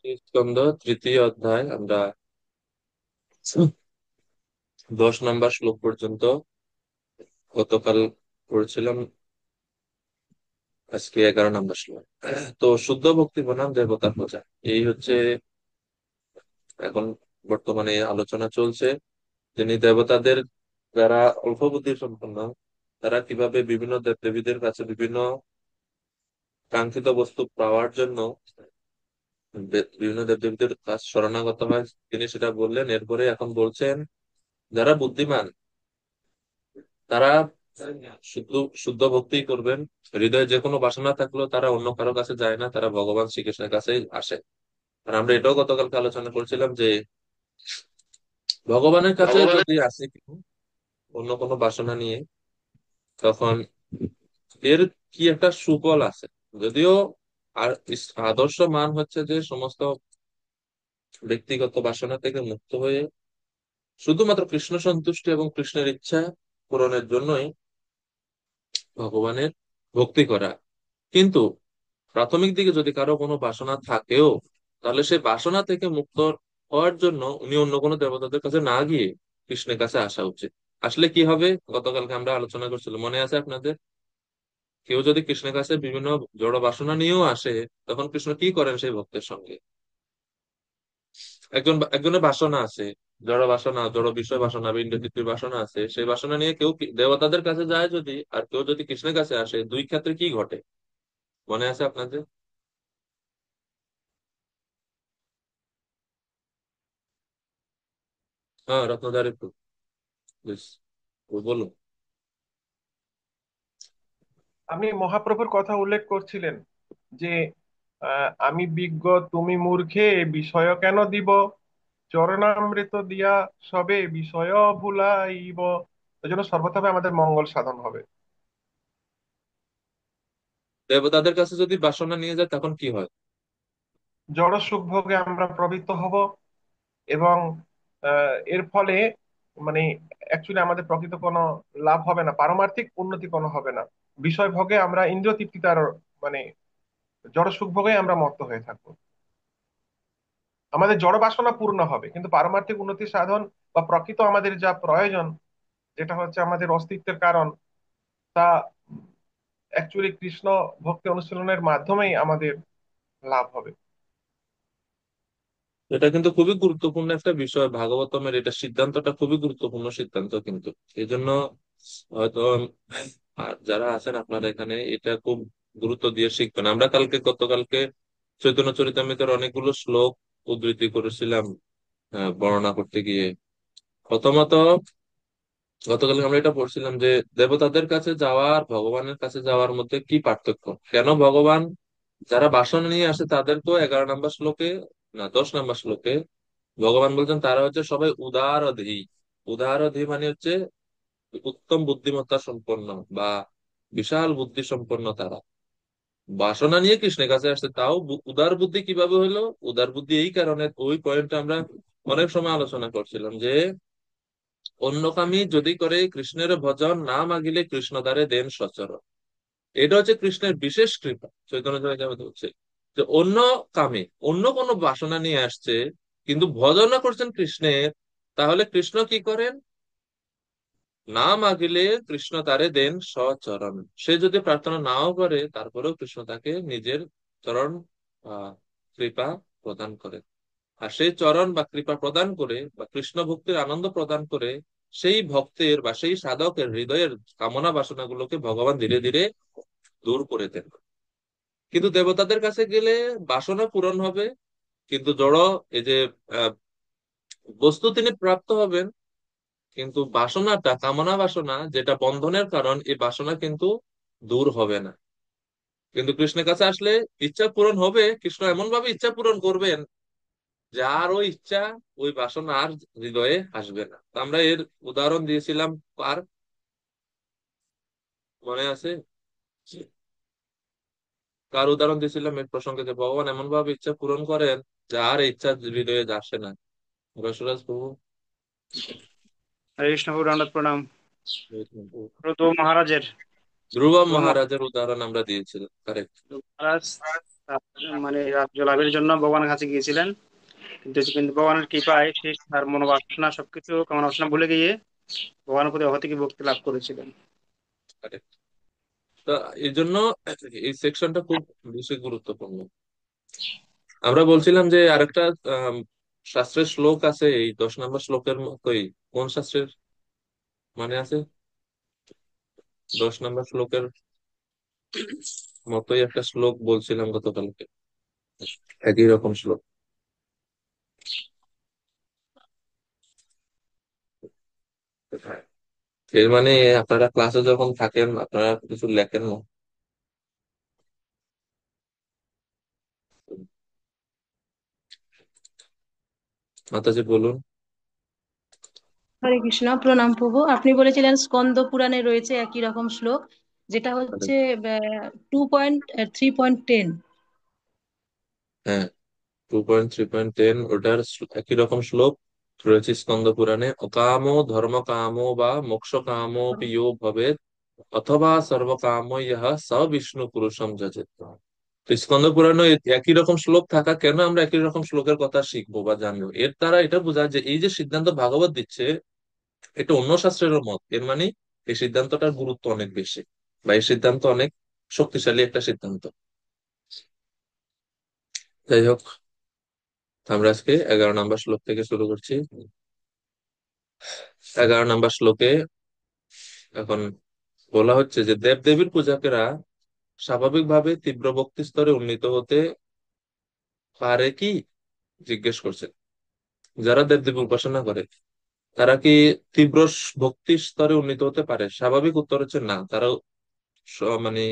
স্কন্ধ তৃতীয় অধ্যায় আমরা 10 নম্বর শ্লোক পর্যন্ত গতকাল পড়েছিলাম। আজকে 11 নম্বর শ্লোক। তো শুদ্ধ ভক্তি বনাম দেবতার পূজা, এই হচ্ছে এখন বর্তমানে আলোচনা চলছে। যিনি দেবতাদের যারা অল্প বুদ্ধি সম্পন্ন, তারা কিভাবে বিভিন্ন দেবদেবীদের কাছে বিভিন্ন কাঙ্ক্ষিত বস্তু পাওয়ার জন্য বিভিন্ন দেবদেবীদের কাছে শরণাগত হয়, তিনি সেটা বললেন। এরপরে এখন বলছেন যারা বুদ্ধিমান তারা শুদ্ধ শুদ্ধ ভক্তি করবেন। হৃদয়ে যে কোনো বাসনা থাকলেও তারা অন্য কারো কাছে যায় না, তারা ভগবান শ্রীকৃষ্ণের কাছেই আসে। আর আমরা এটাও গতকালকে আলোচনা করছিলাম যে ভগবানের কাছে ভগবানের যদি আসে কেউ অন্য কোনো বাসনা নিয়ে, তখন এর কি একটা সুফল আছে। যদিও আর আদর্শ মান হচ্ছে যে সমস্ত ব্যক্তিগত বাসনা থেকে মুক্ত হয়ে শুধুমাত্র কৃষ্ণ সন্তুষ্টি এবং কৃষ্ণের ইচ্ছা পূরণের জন্যই ভগবানের ভক্তি করা। কিন্তু প্রাথমিক দিকে যদি কারো কোনো বাসনা থাকেও, তাহলে সেই বাসনা থেকে মুক্ত হওয়ার জন্য উনি অন্য কোনো দেবতাদের কাছে না গিয়ে কৃষ্ণের কাছে আসা উচিত। আসলে কি হবে, গতকালকে আমরা আলোচনা করছিলাম, মনে আছে আপনাদের? কেউ যদি কৃষ্ণের কাছে বিভিন্ন জড় বাসনা নিয়েও আসে, তখন কৃষ্ণ কি করেন সেই ভক্তের সঙ্গে? একজনের বাসনা আছে, জড় বাসনা, জড় বিষয় বাসনা বা ইন্দ্রিয় বাসনা আছে, সেই বাসনা নিয়ে কেউ দেবতাদের কাছে যায় যদি, আর কেউ যদি কৃষ্ণের কাছে আসে, দুই ক্ষেত্রে কি ঘটে মনে আছে আপনাদের? হ্যাঁ, রত্নধারী একটু প্লিজ বলুন। আপনি মহাপ্রভুর কথা উল্লেখ করছিলেন যে আমি বিজ্ঞ তুমি মূর্খে বিষয় কেন দিব, চরণামৃত দিয়া সবে বিষয় ভুলাইব। এই জন্য সর্বতভাবে আমাদের মঙ্গল সাধন হবে। দেবতাদের কাছে যদি বাসনা নিয়ে যায় তখন কি হয়? জড় সুখ ভোগে আমরা প্রবৃত্ত হব, এবং এর ফলে মানে অ্যাকচুয়ালি আমাদের প্রকৃত কোনো লাভ হবে না, পারমার্থিক উন্নতি কোনো হবে না। বিষয় ভোগে আমরা ইন্দ্রিয় তৃপ্তিতার মানে জড় সুখ ভোগে আমরা মত্ত হয়ে থাকবো। আমাদের জড় বাসনা পূর্ণ হবে, কিন্তু পারমার্থিক উন্নতি সাধন বা প্রকৃত আমাদের যা প্রয়োজন, যেটা হচ্ছে আমাদের অস্তিত্বের কারণ, তা অ্যাকচুয়ালি কৃষ্ণ ভক্তি অনুশীলনের মাধ্যমেই আমাদের লাভ হবে। এটা কিন্তু খুবই গুরুত্বপূর্ণ একটা বিষয়, ভাগবতমের এটা সিদ্ধান্তটা খুবই গুরুত্বপূর্ণ সিদ্ধান্ত কিন্তু। এই জন্য হয়তো আর যারা আছেন আপনারা এখানে এটা খুব গুরুত্ব দিয়ে শিখবেন। আমরা গতকালকে চৈতন্য চরিতামৃতের অনেকগুলো শ্লোক উদ্ধৃতি করেছিলাম বর্ণনা করতে গিয়ে। প্রথমত গতকালকে আমরা এটা পড়ছিলাম যে দেবতাদের কাছে যাওয়া আর ভগবানের কাছে যাওয়ার মধ্যে কি পার্থক্য, কেন ভগবান যারা বাসনা নিয়ে আসে তাদেরকেও 11 নম্বর শ্লোকে, না 10 নম্বর শ্লোকে ভগবান বলছেন তারা হচ্ছে সবাই উদারধী। উদারধী মানে হচ্ছে উত্তম বুদ্ধিমত্তা সম্পন্ন বা বিশাল বুদ্ধি সম্পন্ন তারা। বাসনা নিয়ে কৃষ্ণের কাছে আসছে, তাও উদার বুদ্ধি কিভাবে হলো? উদার বুদ্ধি এই কারণে, ওই পয়েন্টটা আমরা অনেক সময় আলোচনা করছিলাম যে অন্যকামী যদি করে কৃষ্ণের ভজন না মাগিলে কৃষ্ণ দ্বারে দেন সচরণ। এটা হচ্ছে কৃষ্ণের বিশেষ কৃপা। চৈতন্য চরিতামৃতে হচ্ছে যে অন্য কামে অন্য কোনো বাসনা নিয়ে আসছে কিন্তু ভজনা করছেন কৃষ্ণের, তাহলে কৃষ্ণ কি করেন? না মাগিলে কৃষ্ণ তারে দেন সচরণ। সে যদি প্রার্থনা নাও করে তারপরেও কৃষ্ণ তাকে নিজের চরণ কৃপা প্রদান করে। আর সেই চরণ বা কৃপা প্রদান করে বা কৃষ্ণ ভক্তির আনন্দ প্রদান করে সেই ভক্তের বা সেই সাধকের হৃদয়ের কামনা বাসনাগুলোকে ভগবান ধীরে ধীরে দূর করে দেন। কিন্তু দেবতাদের কাছে গেলে বাসনা পূরণ হবে, কিন্তু জড় এই যে আহ, বস্তু তিনি প্রাপ্ত হবেন, কিন্তু বাসনাটা, কামনা বাসনা যেটা বন্ধনের কারণ, এই বাসনা কিন্তু দূর হবে না। কিন্তু কৃষ্ণের কাছে আসলে ইচ্ছা পূরণ হবে, কৃষ্ণ এমন ভাবে ইচ্ছা পূরণ করবেন যার ওই ইচ্ছা, ওই বাসনা আর হৃদয়ে আসবে না। তো আমরা এর উদাহরণ দিয়েছিলাম, আর মনে আছে কার উদাহরণ দিয়েছিলাম এর প্রসঙ্গে, যে ভগবান এমন ভাবে ইচ্ছা পূরণ করেন যার ইচ্ছা হৃদয়ে আসে না। রসরাজ প্রভু। হরে কৃষ্ণ পুরাণত প্রণাম। প্রত মহারাজের, ধ্রুব ধ্রুব মহারাজের উদাহরণ আমরা দিয়েছিলাম, কারেক্ট। মহারাজ মানে রাজ্য লাভের জন্য ভগবানের কাছে গিয়েছিলেন। কিন্তু কিন্তু ভগবানের কৃপায় সে তার মনোবাসনা সবকিছু কামনা বাসনা ভুলে গিয়ে ভগবানের প্রতি অহৈতুকী ভক্তি লাভ করেছিলেন। তো এই জন্য এই সেকশনটা খুব বেশি গুরুত্বপূর্ণ। আমরা বলছিলাম যে আরেকটা আম, শাস্ত্রের শ্লোক আছে এই 10 নম্বর শ্লোকের মতোই। কোন শাস্ত্রের মানে আছে? 10 নম্বর শ্লোকের মতোই একটা শ্লোক বলছিলাম গতকালকে, একই রকম শ্লোক। এর মানে আপনারা ক্লাসে যখন থাকেন আপনারা কিছু লেখেন না? মাতাজি বলুন। হরে কৃষ্ণ, প্রণাম প্রভু। আপনি বলেছিলেন স্কন্দ পুরাণে রয়েছে একই রকম শ্লোক, যেটা হচ্ছে 2.3.10। হ্যাঁ, 2.3.10 ওটার একই রকম শ্লোক রয়েছে স্কন্দ পুরাণে। অকামো ধর্ম কামো বা মোক্ষ কামো পিও ভবেৎ অথবা সর্বকাম ইহ স বিষ্ণু পুরুষম যজেত। তো স্কন্দ পুরাণে একই রকম শ্লোক থাকা কেন আমরা একই রকম শ্লোকের কথা শিখবো বা জানবো, এর দ্বারা এটা বোঝায় যে এই যে সিদ্ধান্ত ভাগবত দিচ্ছে এটা অন্য শাস্ত্রেরও মত। এর মানে এই সিদ্ধান্তটার গুরুত্ব অনেক বেশি, বা এই সিদ্ধান্ত অনেক শক্তিশালী একটা সিদ্ধান্ত। যাই হোক, আমরা আজকে 11 নম্বর শ্লোক থেকে শুরু করছি। 11 নম্বর শ্লোকে এখন বলা হচ্ছে যে দেবদেবীর পূজকেরা স্বাভাবিকভাবে তীব্র ভক্তি স্তরে উন্নীত হতে পারে কি, জিজ্ঞেস করছেন। যারা দেবদেবী উপাসনা করে তারা কি তীব্র ভক্তি স্তরে উন্নীত হতে পারে? স্বাভাবিক উত্তর হচ্ছে না, তারা মানে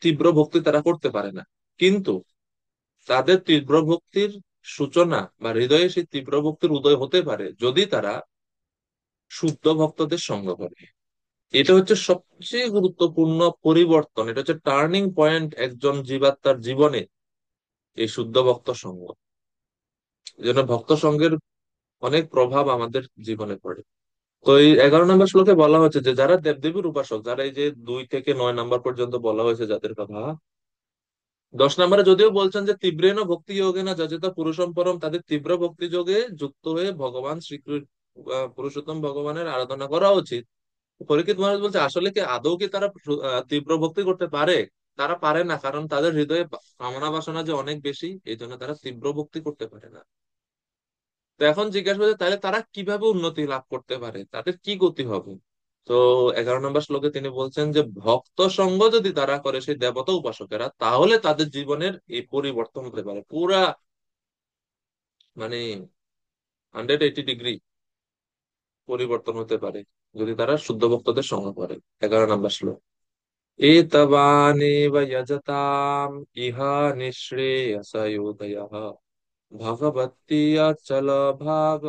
তীব্র ভক্তি তারা করতে পারে না। কিন্তু তাদের তীব্র ভক্তির সূচনা বা হৃদয়ে সেই তীব্র ভক্তির উদয় হতে পারে যদি তারা শুদ্ধ ভক্তদের সঙ্গ করে। এটা হচ্ছে সবচেয়ে গুরুত্বপূর্ণ পরিবর্তন, এটা হচ্ছে টার্নিং পয়েন্ট একজন জীবাত্মার জীবনে, এই শুদ্ধ ভক্ত সঙ্গ। এই জন্য ভক্ত সঙ্গের অনেক প্রভাব আমাদের জীবনে পড়ে। তো এই 11 নম্বর শ্লোকে বলা হচ্ছে যে যারা দেবদেবীর উপাসক, যারা এই যে 2 থেকে 9 নম্বর পর্যন্ত বলা হয়েছে যাদের কথা, 10 নম্বরে যদিও বলছেন যে তীব্রেন ভক্তি যোগে না যজেত পুরুষম পরম, তাদের তীব্র ভক্তি যোগে যুক্ত হয়ে ভগবান শ্রীকৃষ্ণ পুরুষোত্তম ভগবানের আরাধনা করা উচিত। পরীক্ষিত মহারাজ বলছে আসলে কি আদৌ কি তারা তীব্র ভক্তি করতে পারে? তারা পারে না, কারণ তাদের হৃদয়ে কামনা বাসনা যে অনেক বেশি, এই জন্য তারা তীব্র ভক্তি করতে পারে না। তো এখন জিজ্ঞাসা করছে তাহলে তারা কিভাবে উন্নতি লাভ করতে পারে, তাদের কি গতি হবে? তো 11 নম্বর শ্লোকে তিনি বলছেন যে ভক্ত সঙ্গ যদি তারা করে সেই দেবতা উপাসকেরা, তাহলে তাদের জীবনের এই পরিবর্তন হতে পারে পুরা, মানে 180 ডিগ্রি পরিবর্তন হতে পারে যদি তারা শুদ্ধ ভক্তদের সঙ্গ করে। 11 নম্বর শ্লোক। एतवानेव यजताम् इह निःश्रेयसयोदयः भगवती अचल भाग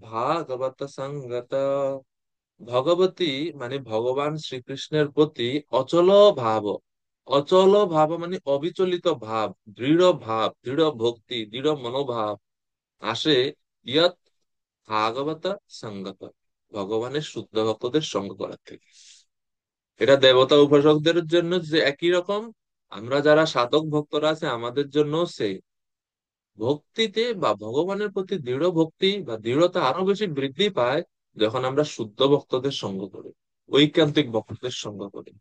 ভাগবত সঙ্গত। ভগবতী মানে ভগবান শ্রীকৃষ্ণের প্রতি অচল ভাব। অচল ভাব মানে অবিচলিত ভাব, দৃঢ় ভাব, দৃঢ় ভক্তি, দৃঢ় মনোভাব আসে ইয়ৎ ভাগবত সঙ্গত, ভগবানের শুদ্ধ ভক্তদের সঙ্গ করার থেকে। এটা দেবতা উপাসকদের জন্য যে একই রকম, আমরা যারা সাধক ভক্তরা আছে আমাদের জন্য সেই ভক্তিতে বা ভগবানের প্রতি দৃঢ় ভক্তি বা দৃঢ়তা আরো বেশি বৃদ্ধি পায় যখন আমরা শুদ্ধ ভক্তদের সঙ্গ করি, ঐকান্তিক ভক্তদের সঙ্গ করি।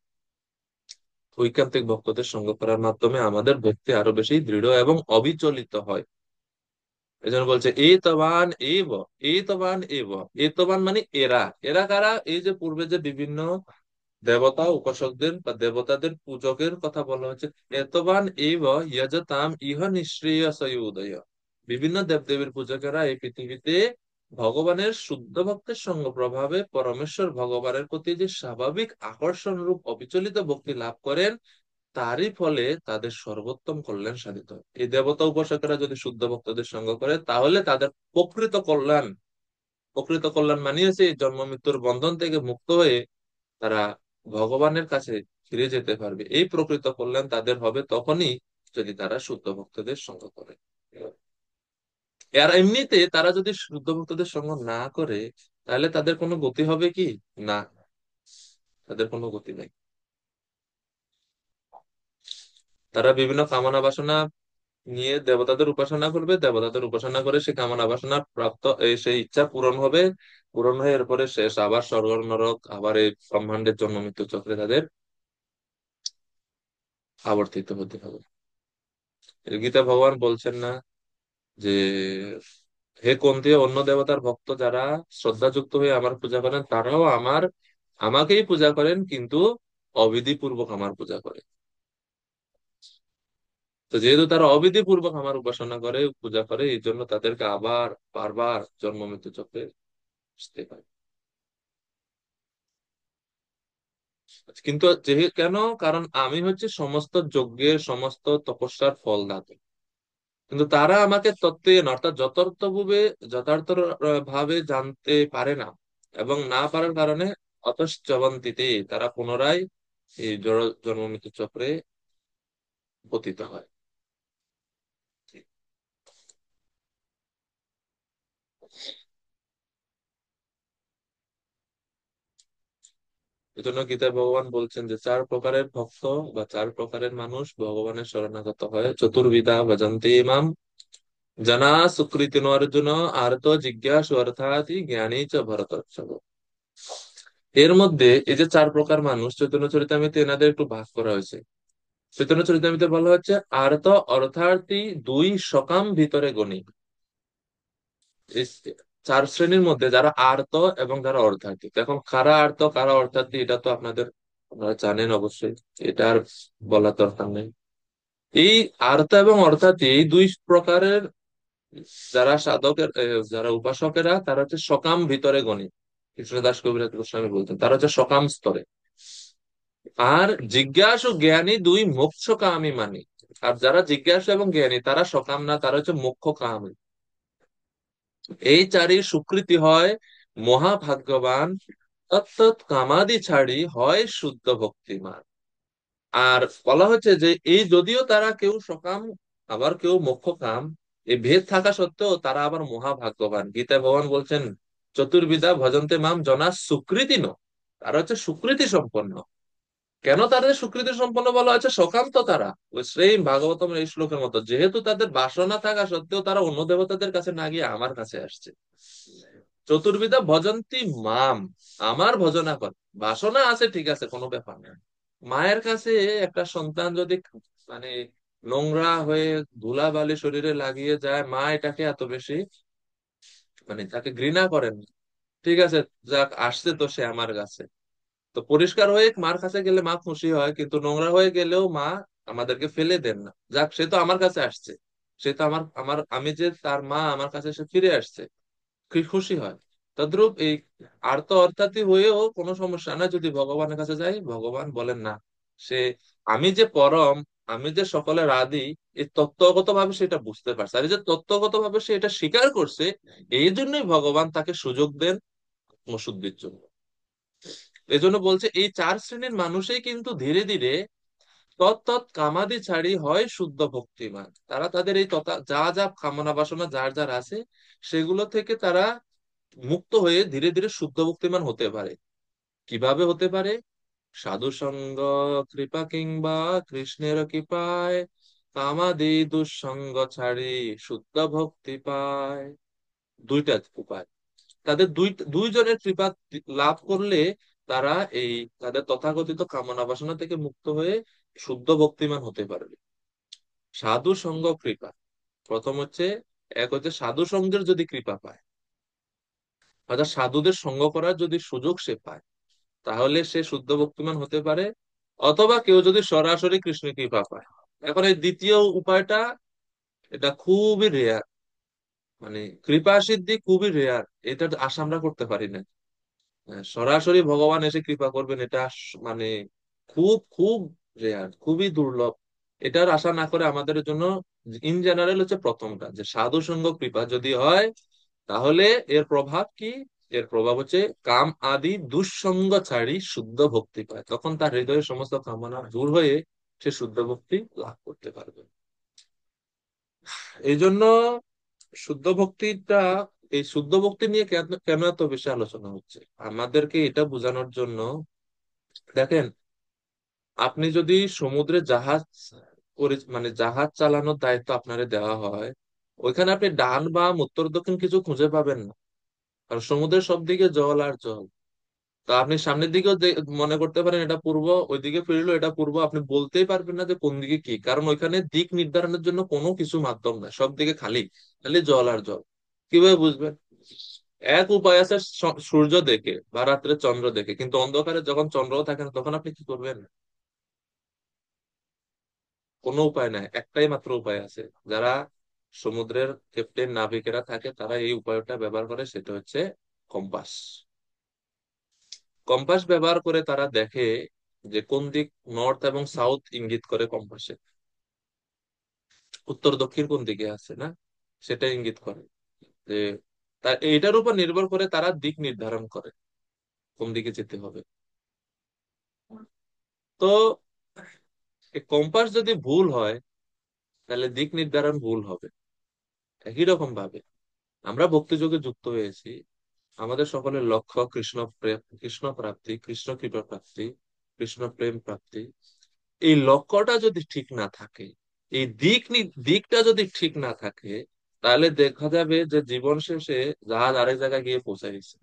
ঐকান্তিক ভক্তদের সঙ্গ করার মাধ্যমে আমাদের ভক্তি আরো বেশি দৃঢ় এবং অবিচলিত হয়। এই জন্য বলছে এতবান মানে এরা। এরা কারা? এই যে পূর্বে যে বিভিন্ন দেবতা উপাসকদের বা দেবতাদের পূজকের কথা বলা হচ্ছে, এতবান এব যজতাম ইহ নিঃশ্রেয়সয় উদয়। বিভিন্ন দেবদেবীর পূজকেরা এই পৃথিবীতে ভগবানের শুদ্ধ ভক্তের সঙ্গ প্রভাবে পরমেশ্বর ভগবানের প্রতি যে স্বাভাবিক আকর্ষণ রূপ অবিচলিত ভক্তি লাভ করেন, তারই ফলে তাদের সর্বোত্তম কল্যাণ সাধিত হয়। এই দেবতা উপাসকেরা যদি শুদ্ধ ভক্তদের সঙ্গ করে তাহলে তাদের প্রকৃত কল্যাণ, প্রকৃত কল্যাণ মানিয়েছে এই জন্ম মৃত্যুর বন্ধন থেকে মুক্ত হয়ে তারা ভগবানের কাছে ফিরে যেতে পারবে। এই প্রকৃত কল্যাণ তাদের হবে তখনই যদি তারা শুদ্ধ ভক্তদের সঙ্গ করে। আর এমনিতে তারা যদি শুদ্ধ ভক্তদের সঙ্গ না করে তাহলে তাদের কোনো গতি হবে কি? না, তাদের কোনো গতি নাই। তারা বিভিন্ন কামনা বাসনা নিয়ে দেবতাদের উপাসনা করবে, দেবতাদের উপাসনা করে সে কামনা বাসনা প্রাপ্ত সেই ইচ্ছা পূরণ হবে। পূরণ হয়ে এরপরে শেষ আবার স্বর্গ নরক, আবার এই ব্রহ্মাণ্ডের জন্ম মৃত্যু চক্রে তাদের আবর্তিত হতে হবে। এর গীতা ভগবান বলছেন না যে হে কুন্তি, অন্য দেবতার ভক্ত যারা শ্রদ্ধাযুক্ত হয়ে আমার পূজা করেন তারাও আমাকেই পূজা করেন, কিন্তু অবিধি পূর্বক আমার পূজা করে। তো যেহেতু তারা অবিধি পূর্বক আমার উপাসনা করে, পূজা করে, এই জন্য তাদেরকে আবার বারবার জন্ম মৃত্যু চক্রে আসতে হয়। কিন্তু যেহেতু কেন, কারণ আমি হচ্ছে সমস্ত যজ্ঞের সমস্ত তপস্যার ফলদাতা। কিন্তু তারা আমাকে তত্ত্বে অর্থাৎ যথার্থ ভাবে জানতে পারে না, এবং না পারার কারণে অতশ্চবন্তিতে তারা পুনরায় এই জড় জন্ম মৃত্যু চক্রে পতিত হয়। এজন্য গীতায় ভগবান বলছেন যে 4 প্রকারের ভক্ত বা 4 প্রকারের মানুষ ভগবানের শরণাগত হয়। চতুর্বিধা ভজন্তে মাম জানা সুকৃতিন অর্জুন আর্ত জিজ্ঞাসু অর্থাৎ জ্ঞানী চ ভরতর্ষভ। এর মধ্যে এই যে 4 প্রকার মানুষ চৈতন্য চরিতামৃতে এনাদের একটু ভাগ করা হয়েছে। চৈতন্য চরিতামৃতে বলা হচ্ছে আর্ত অর্থার্থী, দুই সকাম ভিতরে গণী। এই 4 শ্রেণীর মধ্যে যারা আর্ত এবং যারা অর্থার্থী। এখন কারা আর্ত কারা অর্থার্থী এটা তো আপনারা জানেন অবশ্যই, এটা আর বলার দরকার নেই। এই আর্ত এবং অর্থাৎ এই 2 প্রকারের যারা সাধকের যারা উপাসকেরা তারা হচ্ছে সকাম ভিতরে গণী। কৃষ্ণদাস কবিরাজ গোস্বামী বলতেন তারা হচ্ছে সকাম স্তরে। আর জিজ্ঞাসু জ্ঞানী দুই মোক্ষ কামী মানি। আর যারা জিজ্ঞাসু এবং জ্ঞানী তারা সকাম না, তারা হচ্ছে মোক্ষ কামী। এই 4ই স্বীকৃতি হয় মহাভাগ্যবান, তত্তৎ কামাদি ছাড়ি হয় শুদ্ধ ভক্তিমান। আর বলা হচ্ছে যে এই যদিও তারা কেউ সকাম আবার কেউ মোক্ষকাম, এই ভেদ থাকা সত্ত্বেও তারা আবার মহাভাগ্যবান। গীতায় ভগবান বলছেন চতুর্বিধা ভজন্তে মাম জনা সুকৃতি ন, তারা হচ্ছে সুকৃতি সম্পন্ন। কেন তাদের সুকৃতি সম্পন্ন বলা হচ্ছে? সকাম তো তারা ওই সেই ভাগবতমের এই শ্লোকের মতো, যেহেতু তাদের বাসনা থাকা সত্ত্বেও তারা অন্য দেবতাদের কাছে না গিয়ে আমার কাছে আসছে। চতুর্বিধা ভজন্তি মাম, আমার ভজনা কর। বাসনা আছে ঠিক আছে, কোনো ব্যাপার না। মায়ের কাছে একটা সন্তান যদি মানে নোংরা হয়ে ধুলাবালি শরীরে লাগিয়ে যায়, মা এটাকে এত বেশি তাকে ঘৃণা করেন না। ঠিক আছে, যাক আসছে তো সে আমার কাছে, তো পরিষ্কার হয়ে মার কাছে গেলে মা খুশি হয়, কিন্তু নোংরা হয়ে গেলেও মা আমাদেরকে ফেলে দেন না। যাক সে তো আমার কাছে আসছে, সে তো আমার আমার আমি যে তার মা, আমার কাছে সে ফিরে আসছে, কি খুশি হয়। তদ্রূপ এই আর্ত অর্থাৎই হয়েও কোনো সমস্যা না, যদি ভগবানের কাছে যাই ভগবান বলেন না, সে আমি যে পরম, আমি যে সকলের আদি, এই তত্ত্বগত ভাবে সেটা বুঝতে পারছে। আর এই যে তত্ত্বগত ভাবে সে এটা স্বীকার করছে, এই জন্যই ভগবান তাকে সুযোগ দেন আত্মশুদ্ধির জন্য। এই জন্য বলছে এই 4 শ্রেণীর মানুষই কিন্তু ধীরে ধীরে তত্তৎ কামাদি ছাড়ি হয় শুদ্ধ ভক্তিমান। তারা তাদের এই যা যা কামনা বাসনা যার যার আছে সেগুলো থেকে তারা মুক্ত হয়ে ধীরে ধীরে শুদ্ধ ভক্তিমান হতে পারে। কিভাবে হতে পারে? সাধু সঙ্গ কৃপা কিংবা কৃষ্ণের কৃপায় কামাদি দুঃসঙ্গ ছাড়ি শুদ্ধ ভক্তি পায়। দুইটা উপায়, তাদের দুইজনের কৃপা লাভ করলে তারা এই তাদের তথাকথিত কামনা বাসনা থেকে মুক্ত হয়ে শুদ্ধ ভক্তিমান হতে পারবে। সাধু সঙ্গ কৃপা, প্রথম হচ্ছে এক হচ্ছে সাধু সঙ্গের যদি কৃপা পায়, অর্থাৎ সাধুদের সঙ্গ করার যদি সুযোগ সে পায়, তাহলে সে শুদ্ধ ভক্তিমান হতে পারে। অথবা কেউ যদি সরাসরি কৃষ্ণ কৃপা পায়। এখন এই দ্বিতীয় উপায়টা, এটা খুবই রেয়ার, কৃপা সিদ্ধি খুবই রেয়ার, এটা আশা আমরা করতে পারি না। সরাসরি ভগবান এসে কৃপা করবেন এটা মানে খুব খুব রেয়ার, খুবই দুর্লভ। এটার আশা না করে আমাদের জন্য ইন জেনারেল হচ্ছে প্রথমটা, যে সাধু সঙ্গ কৃপা যদি হয়, তাহলে এর প্রভাব কি? এর প্রভাব হচ্ছে কাম আদি দুঃসঙ্গ ছাড়ি শুদ্ধ ভক্তি পায়, তখন তার হৃদয়ের সমস্ত কামনা দূর হয়ে সে শুদ্ধ ভক্তি লাভ করতে পারবে। এই জন্য শুদ্ধ ভক্তিটা, এই শুদ্ধ ভক্তি নিয়ে কেন কেন এত বেশি আলোচনা হচ্ছে আমাদেরকে এটা বোঝানোর জন্য। দেখেন, আপনি যদি সমুদ্রে জাহাজ মানে জাহাজ চালানোর দায়িত্ব আপনারে দেওয়া হয়, ওইখানে আপনি ডান বাম উত্তর দক্ষিণ কিছু খুঁজে পাবেন না, কারণ সমুদ্রের সব দিকে জল আর জল। তা আপনি সামনের দিকেও মনে করতে পারেন এটা পূর্ব, ওইদিকে ফিরলো এটা পূর্ব, আপনি বলতেই পারবেন না যে কোন দিকে কি, কারণ ওইখানে দিক নির্ধারণের জন্য কোনো কিছু মাধ্যম নাই, সব দিকে খালি খালি জল আর জল। কিভাবে বুঝবেন? এক উপায় আছে, সূর্য দেখে বা রাত্রে চন্দ্র দেখে, কিন্তু অন্ধকারে যখন চন্দ্র থাকে না তখন আপনি কি করবেন? কোনো উপায় নাই, একটাই মাত্র উপায় আছে। যারা সমুদ্রের ক্যাপ্টেন নাবিকেরা থাকে তারা এই উপায়টা ব্যবহার করে, সেটা হচ্ছে কম্পাস। কম্পাস ব্যবহার করে তারা দেখে যে কোন দিক নর্থ এবং সাউথ ইঙ্গিত করে কম্পাসে, উত্তর দক্ষিণ কোন দিকে আছে না, সেটা ইঙ্গিত করে যে, এইটার উপর নির্ভর করে তারা দিক নির্ধারণ করে কোন দিকে যেতে হবে। তো এই কম্পাস যদি ভুল হয় তাহলে দিক নির্ধারণ ভুল হবে। একই রকম ভাবে আমরা ভক্তিযোগে যুক্ত হয়েছি, আমাদের সকলের লক্ষ্য কৃষ্ণ প্রেম, কৃষ্ণ প্রাপ্তি, কৃষ্ণ কৃপা প্রাপ্তি, কৃষ্ণ প্রেম প্রাপ্তি। এই লক্ষ্যটা যদি ঠিক না থাকে, এই দিকটা যদি ঠিক না থাকে, তাহলে দেখা যাবে যে জীবন শেষে জাহাজ আরেক জায়গায় গিয়ে পৌঁছাইছে।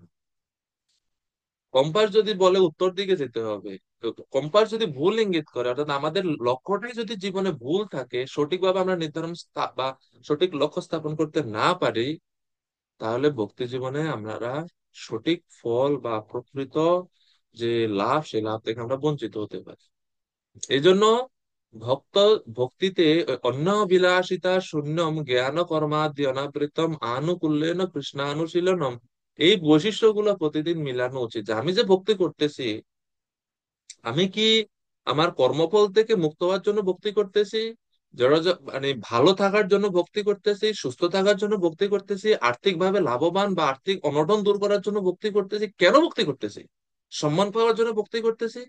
কম্পাস যদি বলে উত্তর দিকে যেতে হবে, তো কম্পাস যদি ভুল ইঙ্গিত করে, অর্থাৎ আমাদের লক্ষ্যটাই যদি জীবনে ভুল থাকে, সঠিকভাবে আমরা নির্ধারণ বা সঠিক লক্ষ্য স্থাপন করতে না পারি, তাহলে ভক্তি জীবনে আমরা সঠিক ফল বা প্রকৃত যে লাভ, সে লাভ থেকে আমরা বঞ্চিত হতে পারি। এই জন্য ভক্ত ভক্তিতে অন্য বিলাসিতা শূন্যম জ্ঞান কর্মাদ্য অনাবৃতম আনুকূল্যেন কৃষ্ণানুশীলনম, এই বৈশিষ্ট্যগুলো প্রতিদিন মিলানো উচিত। যে আমি যে ভক্তি করতেছি, আমি কি আমার কর্মফল থেকে মুক্ত হওয়ার জন্য ভক্তি করতেছি, মানে ভালো থাকার জন্য ভক্তি করতেছি, সুস্থ থাকার জন্য ভক্তি করতেছি, আর্থিকভাবে লাভবান বা আর্থিক অনটন দূর করার জন্য ভক্তি করতেছি, কেন ভক্তি করতেছি? সম্মান পাওয়ার জন্য ভক্তি করতেছি?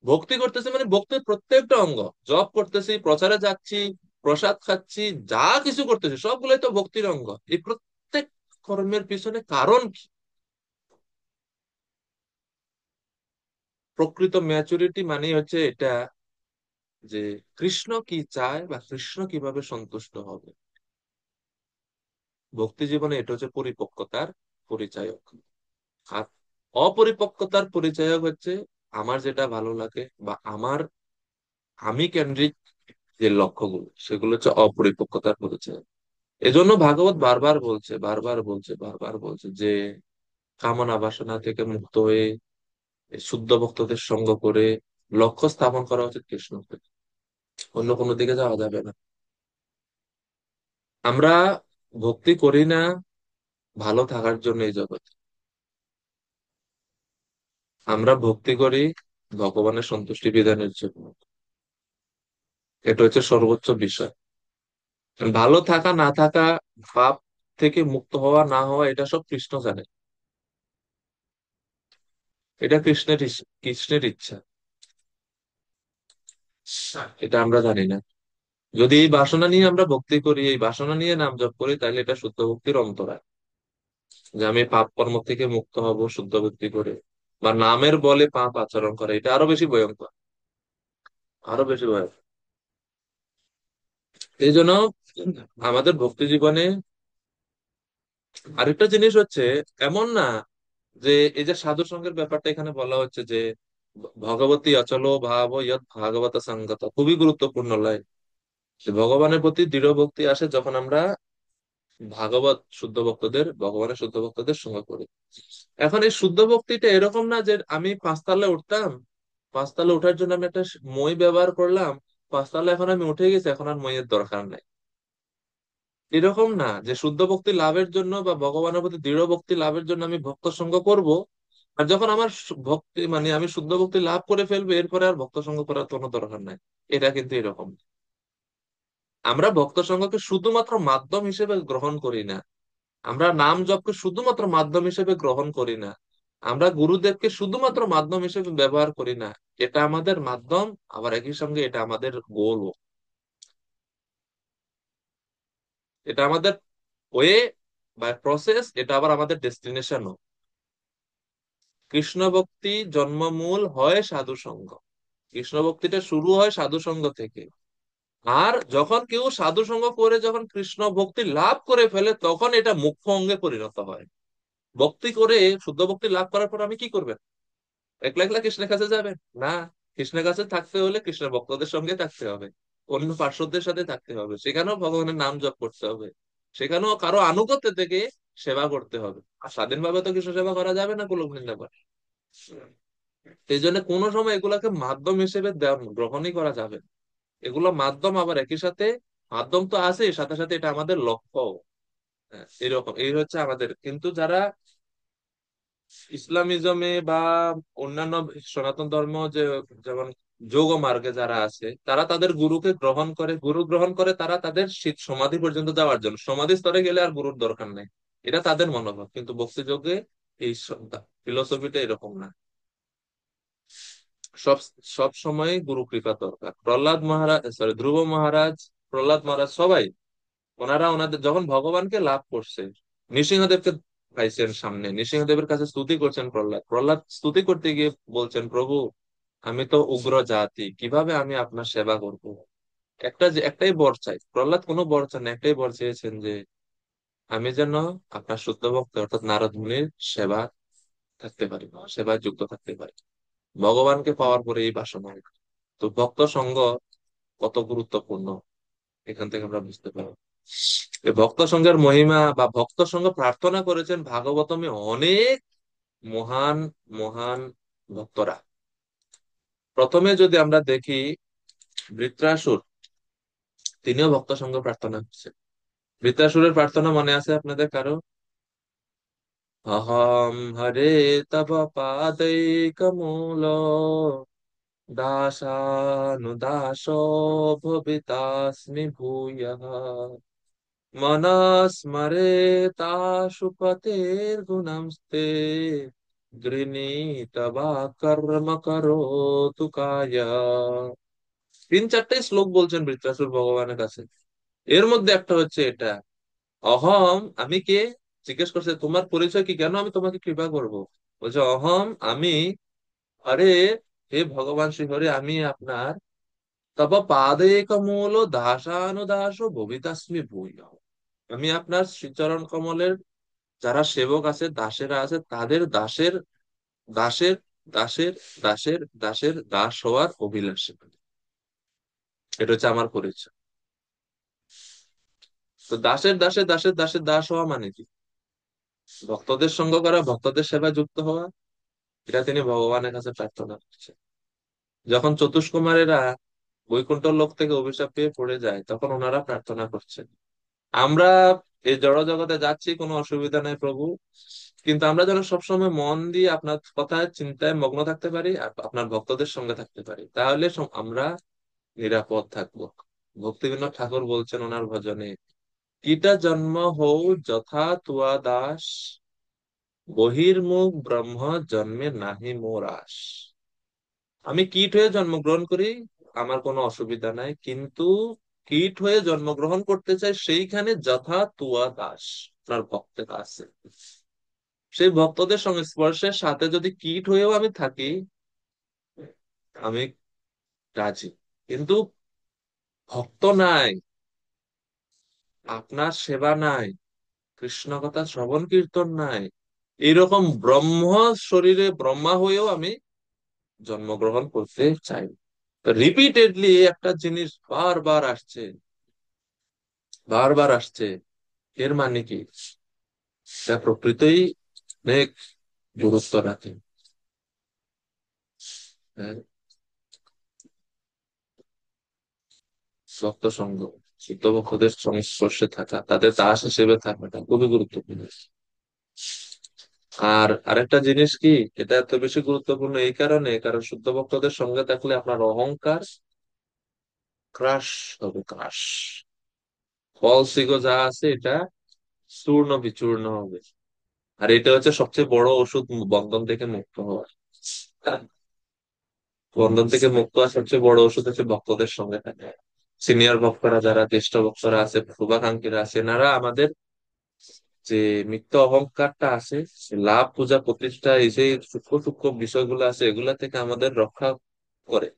ভক্তি করতেছি মানে ভক্তির প্রত্যেকটা অঙ্গ, জব করতেছি, প্রচারে যাচ্ছি, প্রসাদ খাচ্ছি, যা কিছু করতেছি সবগুলোই তো ভক্তির অঙ্গ। এই প্রত্যেক কর্মের পিছনে কারণ কি? প্রকৃত ম্যাচুরিটি মানে হচ্ছে এটা, যে কৃষ্ণ কি চায় বা কৃষ্ণ কিভাবে সন্তুষ্ট হবে। ভক্তি জীবনে এটা হচ্ছে পরিপক্কতার পরিচায়ক। আর অপরিপক্কতার পরিচায়ক হচ্ছে আমার যেটা ভালো লাগে বা আমি কেন্দ্রিক যে লক্ষ্যগুলো, সেগুলো হচ্ছে অপরিপক্কতার পরিচয়। এজন্য ভাগবত বারবার বলছে, বারবার বলছে, বারবার বলছে যে কামনা বাসনা থেকে মুক্ত হয়ে শুদ্ধ ভক্তদের সঙ্গ করে লক্ষ্য স্থাপন করা উচিত কৃষ্ণকে, অন্য কোনো দিকে যাওয়া যাবে না। আমরা ভক্তি করি না ভালো থাকার জন্য এই জগতে, আমরা ভক্তি করি ভগবানের সন্তুষ্টি বিধানের জন্য। এটা হচ্ছে সর্বোচ্চ বিষয়। ভালো থাকা না থাকা, পাপ থেকে মুক্ত হওয়া না হওয়া, এটা সব কৃষ্ণ জানে, এটা কৃষ্ণের ইচ্ছা, এটা আমরা জানি না। যদি এই বাসনা নিয়ে আমরা ভক্তি করি, এই বাসনা নিয়ে নাম জপ করি, তাহলে এটা শুদ্ধ ভক্তির অন্তরায়, যে আমি পাপ কর্ম থেকে মুক্ত হব শুদ্ধ ভক্তি করে, বা নামের বলে পাপ আচরণ করে, এটা আরো বেশি ভয়ঙ্কর, আরো বেশি ভয়ঙ্কর। এই জন্য আমাদের ভক্তি জীবনে আরেকটা জিনিস হচ্ছে, এমন না যে এই যে সাধু সঙ্গের ব্যাপারটা এখানে বলা হচ্ছে যে ভগবতী অচলো ভাব ইয়ৎ ভাগবত সঙ্গত, খুবই গুরুত্বপূর্ণ লাইন। যে ভগবানের প্রতি দৃঢ় ভক্তি আসে যখন আমরা ভগবানের শুদ্ধ ভক্তদের সঙ্গ করি। এখন এই শুদ্ধ ভক্তিটা এরকম না যে আমি পাঁচতলায় উঠতাম, পাঁচতলা ওঠার জন্য আমি একটা মই ব্যবহার করলাম, পাঁচতলা এখন আমি উঠে গেছি, এখন আর মইয়ের দরকার নাই। এরকম না যে শুদ্ধ ভক্তি লাভের জন্য বা ভগবানের প্রতি দৃঢ় ভক্তি লাভের জন্য আমি ভক্ত সঙ্গ করব, আর যখন আমার ভক্তি মানে আমি শুদ্ধ ভক্তি লাভ করে ফেলবো, এরপরে আর ভক্ত সঙ্গ করার কোনো দরকার নাই। এটা কিন্তু এরকম না। আমরা ভক্ত সঙ্গকে শুধুমাত্র মাধ্যম হিসেবে গ্রহণ করি না, আমরা নাম জপকে শুধুমাত্র মাধ্যম হিসেবে গ্রহণ করি না, আমরা গুরুদেবকে শুধুমাত্র মাধ্যম হিসেবে ব্যবহার করি না। এটা আমাদের মাধ্যম, আবার একই সঙ্গে এটা আমাদের গোল, এটা আমাদের ওয়ে বা প্রসেস, এটা আবার আমাদের ডেস্টিনেশনও। কৃষ্ণ ভক্তি জন্মমূল হয় সাধু সঙ্গ, কৃষ্ণ ভক্তিটা শুরু হয় সাধু সঙ্গ থেকে। আর যখন কেউ সাধু সঙ্গ করে যখন কৃষ্ণ ভক্তি লাভ করে ফেলে তখন এটা মুখ্য অঙ্গে পরিণত হয়। ভক্তি করে শুদ্ধ ভক্তি লাভ করার পর আমি কি করবেন? একলা একলা কৃষ্ণের কাছে যাবেন না। কৃষ্ণের কাছে থাকতে হলে কৃষ্ণের ভক্তদের সঙ্গে থাকতে হবে, অন্য পার্শ্বদের সাথে থাকতে হবে, সেখানেও ভগবানের নাম জপ করতে হবে, সেখানেও কারো আনুগত্য থেকে সেবা করতে হবে। আর স্বাধীনভাবে তো কৃষ্ণ সেবা করা যাবে না গোলক বৃন্দাবন। এই জন্য কোনো সময় এগুলাকে মাধ্যম হিসেবে গ্রহণই করা যাবে না। এগুলো মাধ্যম, আবার একই সাথে মাধ্যম তো আছে, সাথে সাথে এটা আমাদের লক্ষ্য। হ্যাঁ, এরকম এই হচ্ছে আমাদের। কিন্তু যারা ইসলামিজমে বা অন্যান্য সনাতন ধর্ম যে, যেমন যোগ মার্গে যারা আছে, তারা তাদের গুরুকে গ্রহণ করে, গুরু গ্রহণ করে তারা তাদের সমাধি পর্যন্ত যাওয়ার জন্য, সমাধি স্তরে গেলে আর গুরুর দরকার নেই, এটা তাদের মনোভাব। কিন্তু ভক্তি যোগে এই ফিলোসফিটা এরকম না। সব সব সময় গুরু কৃপা দরকার। প্রহ্লাদ মহারাজ, সরি, ধ্রুব মহারাজ, প্রহ্লাদ মহারাজ সবাই ওনারা ওনাদের যখন ভগবানকে লাভ করছে, নৃসিংহদেবকে পাইছেন সামনে, নৃসিংহদেবের কাছে স্তুতি করছেন প্রহ্লাদ। প্রহ্লাদ স্তুতি করতে গিয়ে বলছেন, প্রভু আমি তো উগ্র জাতি, কিভাবে আমি আপনার সেবা করব? একটাই বর চাই প্রহ্লাদ, কোনো বর চান না, একটাই বর চেয়েছেন যে আমি যেন আপনার শুদ্ধ ভক্ত অর্থাৎ নারদ মুনির সেবা থাকতে পারি, সেবায় যুক্ত থাকতে পারি। ভগবানকে পাওয়ার পরে এই বাসনা। তো ভক্ত সঙ্গ কত গুরুত্বপূর্ণ এখান থেকে আমরা বুঝতে পারি। এই ভক্ত সঙ্গের মহিমা বা ভক্ত সঙ্গ প্রার্থনা করেছেন ভাগবতমে অনেক মহান মহান ভক্তরা। প্রথমে যদি আমরা দেখি বৃত্রাসুর, তিনিও ভক্ত সঙ্গ প্রার্থনা করছেন। বৃত্রাসুরের প্রার্থনা মনে আছে আপনাদের কারো? অহম হরে তব পাदैकमूल দাসানুদাস ভবিতাস্মি ভূয়ঃ मनस्मरेताशुपतेर्गुणंस्ते गृणीतवा कर्म करोतु काय। তিন চারটে শ্লোক বলছেন বৃত্রাসুর ভগবানের কাছে। এর মধ্যে একটা হচ্ছে এটা, অহম আমি কে, জিজ্ঞেস করছে তোমার পরিচয় কি, কেন আমি তোমাকে কৃপা করব? বলছে অহম আমি, আরে হে ভগবান শ্রী হরে, আমি আপনার তব পাদেকমূল দাসানুদাস ভবিতাস্মি ভূয়। আমি আপনার শ্রীচরণ কমলের যারা সেবক আছে, দাসেরা আছে, তাদের দাসের দাসের দাসের দাসের দাসের দাস হওয়ার অভিলাষী। এটা হচ্ছে আমার পরিচয়। তো দাসের দাসের দাসের দাসের দাস হওয়া মানে কি? ভক্তদের সঙ্গ করা, ভক্তদের সেবায় যুক্ত হওয়া, এটা তিনি ভগবানের কাছে প্রার্থনা করছেন। যখন চতুষ্কুমারেরা বৈকুণ্ঠ লোক থেকে অভিশাপ পেয়ে পড়ে যায়, তখন ওনারা প্রার্থনা করছেন, আমরা এই জড় জগতে যাচ্ছি, কোনো অসুবিধা নেই প্রভু, কিন্তু আমরা যেন সবসময় মন দিয়ে আপনার কথায় চিন্তায় মগ্ন থাকতে পারি আর আপনার ভক্তদের সঙ্গে থাকতে পারি, তাহলে আমরা নিরাপদ থাকবো। ভক্তিবিনোদ ঠাকুর বলছেন ওনার ভজনে, কীটা জন্ম হও যথা তুয়া দাস, বহির্মুখ ব্রহ্ম জন্মে নাহি মোর আস। আমি কীট হয়ে জন্মগ্রহণ করি, আমার কোনো অসুবিধা নাই, কিন্তু কীট হয়ে জন্মগ্রহণ করতে চাই সেইখানে যথা তুয়া দাস, আপনার ভক্তের আছে, সেই ভক্তদের সংস্পর্শের সাথে যদি কীট হয়েও আমি থাকি, আমি রাজি। কিন্তু ভক্ত নাই, আপনার সেবা নাই, কৃষ্ণ কথা শ্রবণ কীর্তন নাই, এরকম ব্রহ্ম শরীরে ব্রহ্মা হয়েও আমি জন্মগ্রহণ করতে চাই। রিপিটেডলি একটা জিনিস বারবার আসছে, বারবার আসছে, এর মানে কি? এটা প্রকৃতই অনেক গুরুত্ব রাখে। হ্যাঁ, ভক্ত সঙ্গ, শুদ্ধ ভক্তদের সংস্পর্শে থাকা, তাদের দাস হিসেবে থাকাটা খুবই গুরুত্বপূর্ণ। আর আরেকটা জিনিস কি, এটা এত বেশি গুরুত্বপূর্ণ এই কারণে, কারণ শুদ্ধ ভক্তদের সঙ্গে থাকলে আপনার অহংকার ক্রাশ হবে, ক্রাশ, ফলস ইগো যা আছে এটা চূর্ণ বিচূর্ণ হবে। আর এটা হচ্ছে সবচেয়ে বড় ওষুধ বন্ধন থেকে মুক্ত হওয়ার। বন্ধন থেকে মুক্ত হওয়ার সবচেয়ে বড় ওষুধ হচ্ছে ভক্তদের সঙ্গে থাকা। সিনিয়র ভক্তরা যারা, জ্যেষ্ঠ ভক্তরা আছে, শুভাকাঙ্ক্ষীরা আছে, এনারা আমাদের যে মিথ্যা অহংকারটা আছে, লাভ পূজা প্রতিষ্ঠা, এই যে সূক্ষ্ম সূক্ষ্ম বিষয়গুলো আছে, এগুলা থেকে আমাদের রক্ষা করে।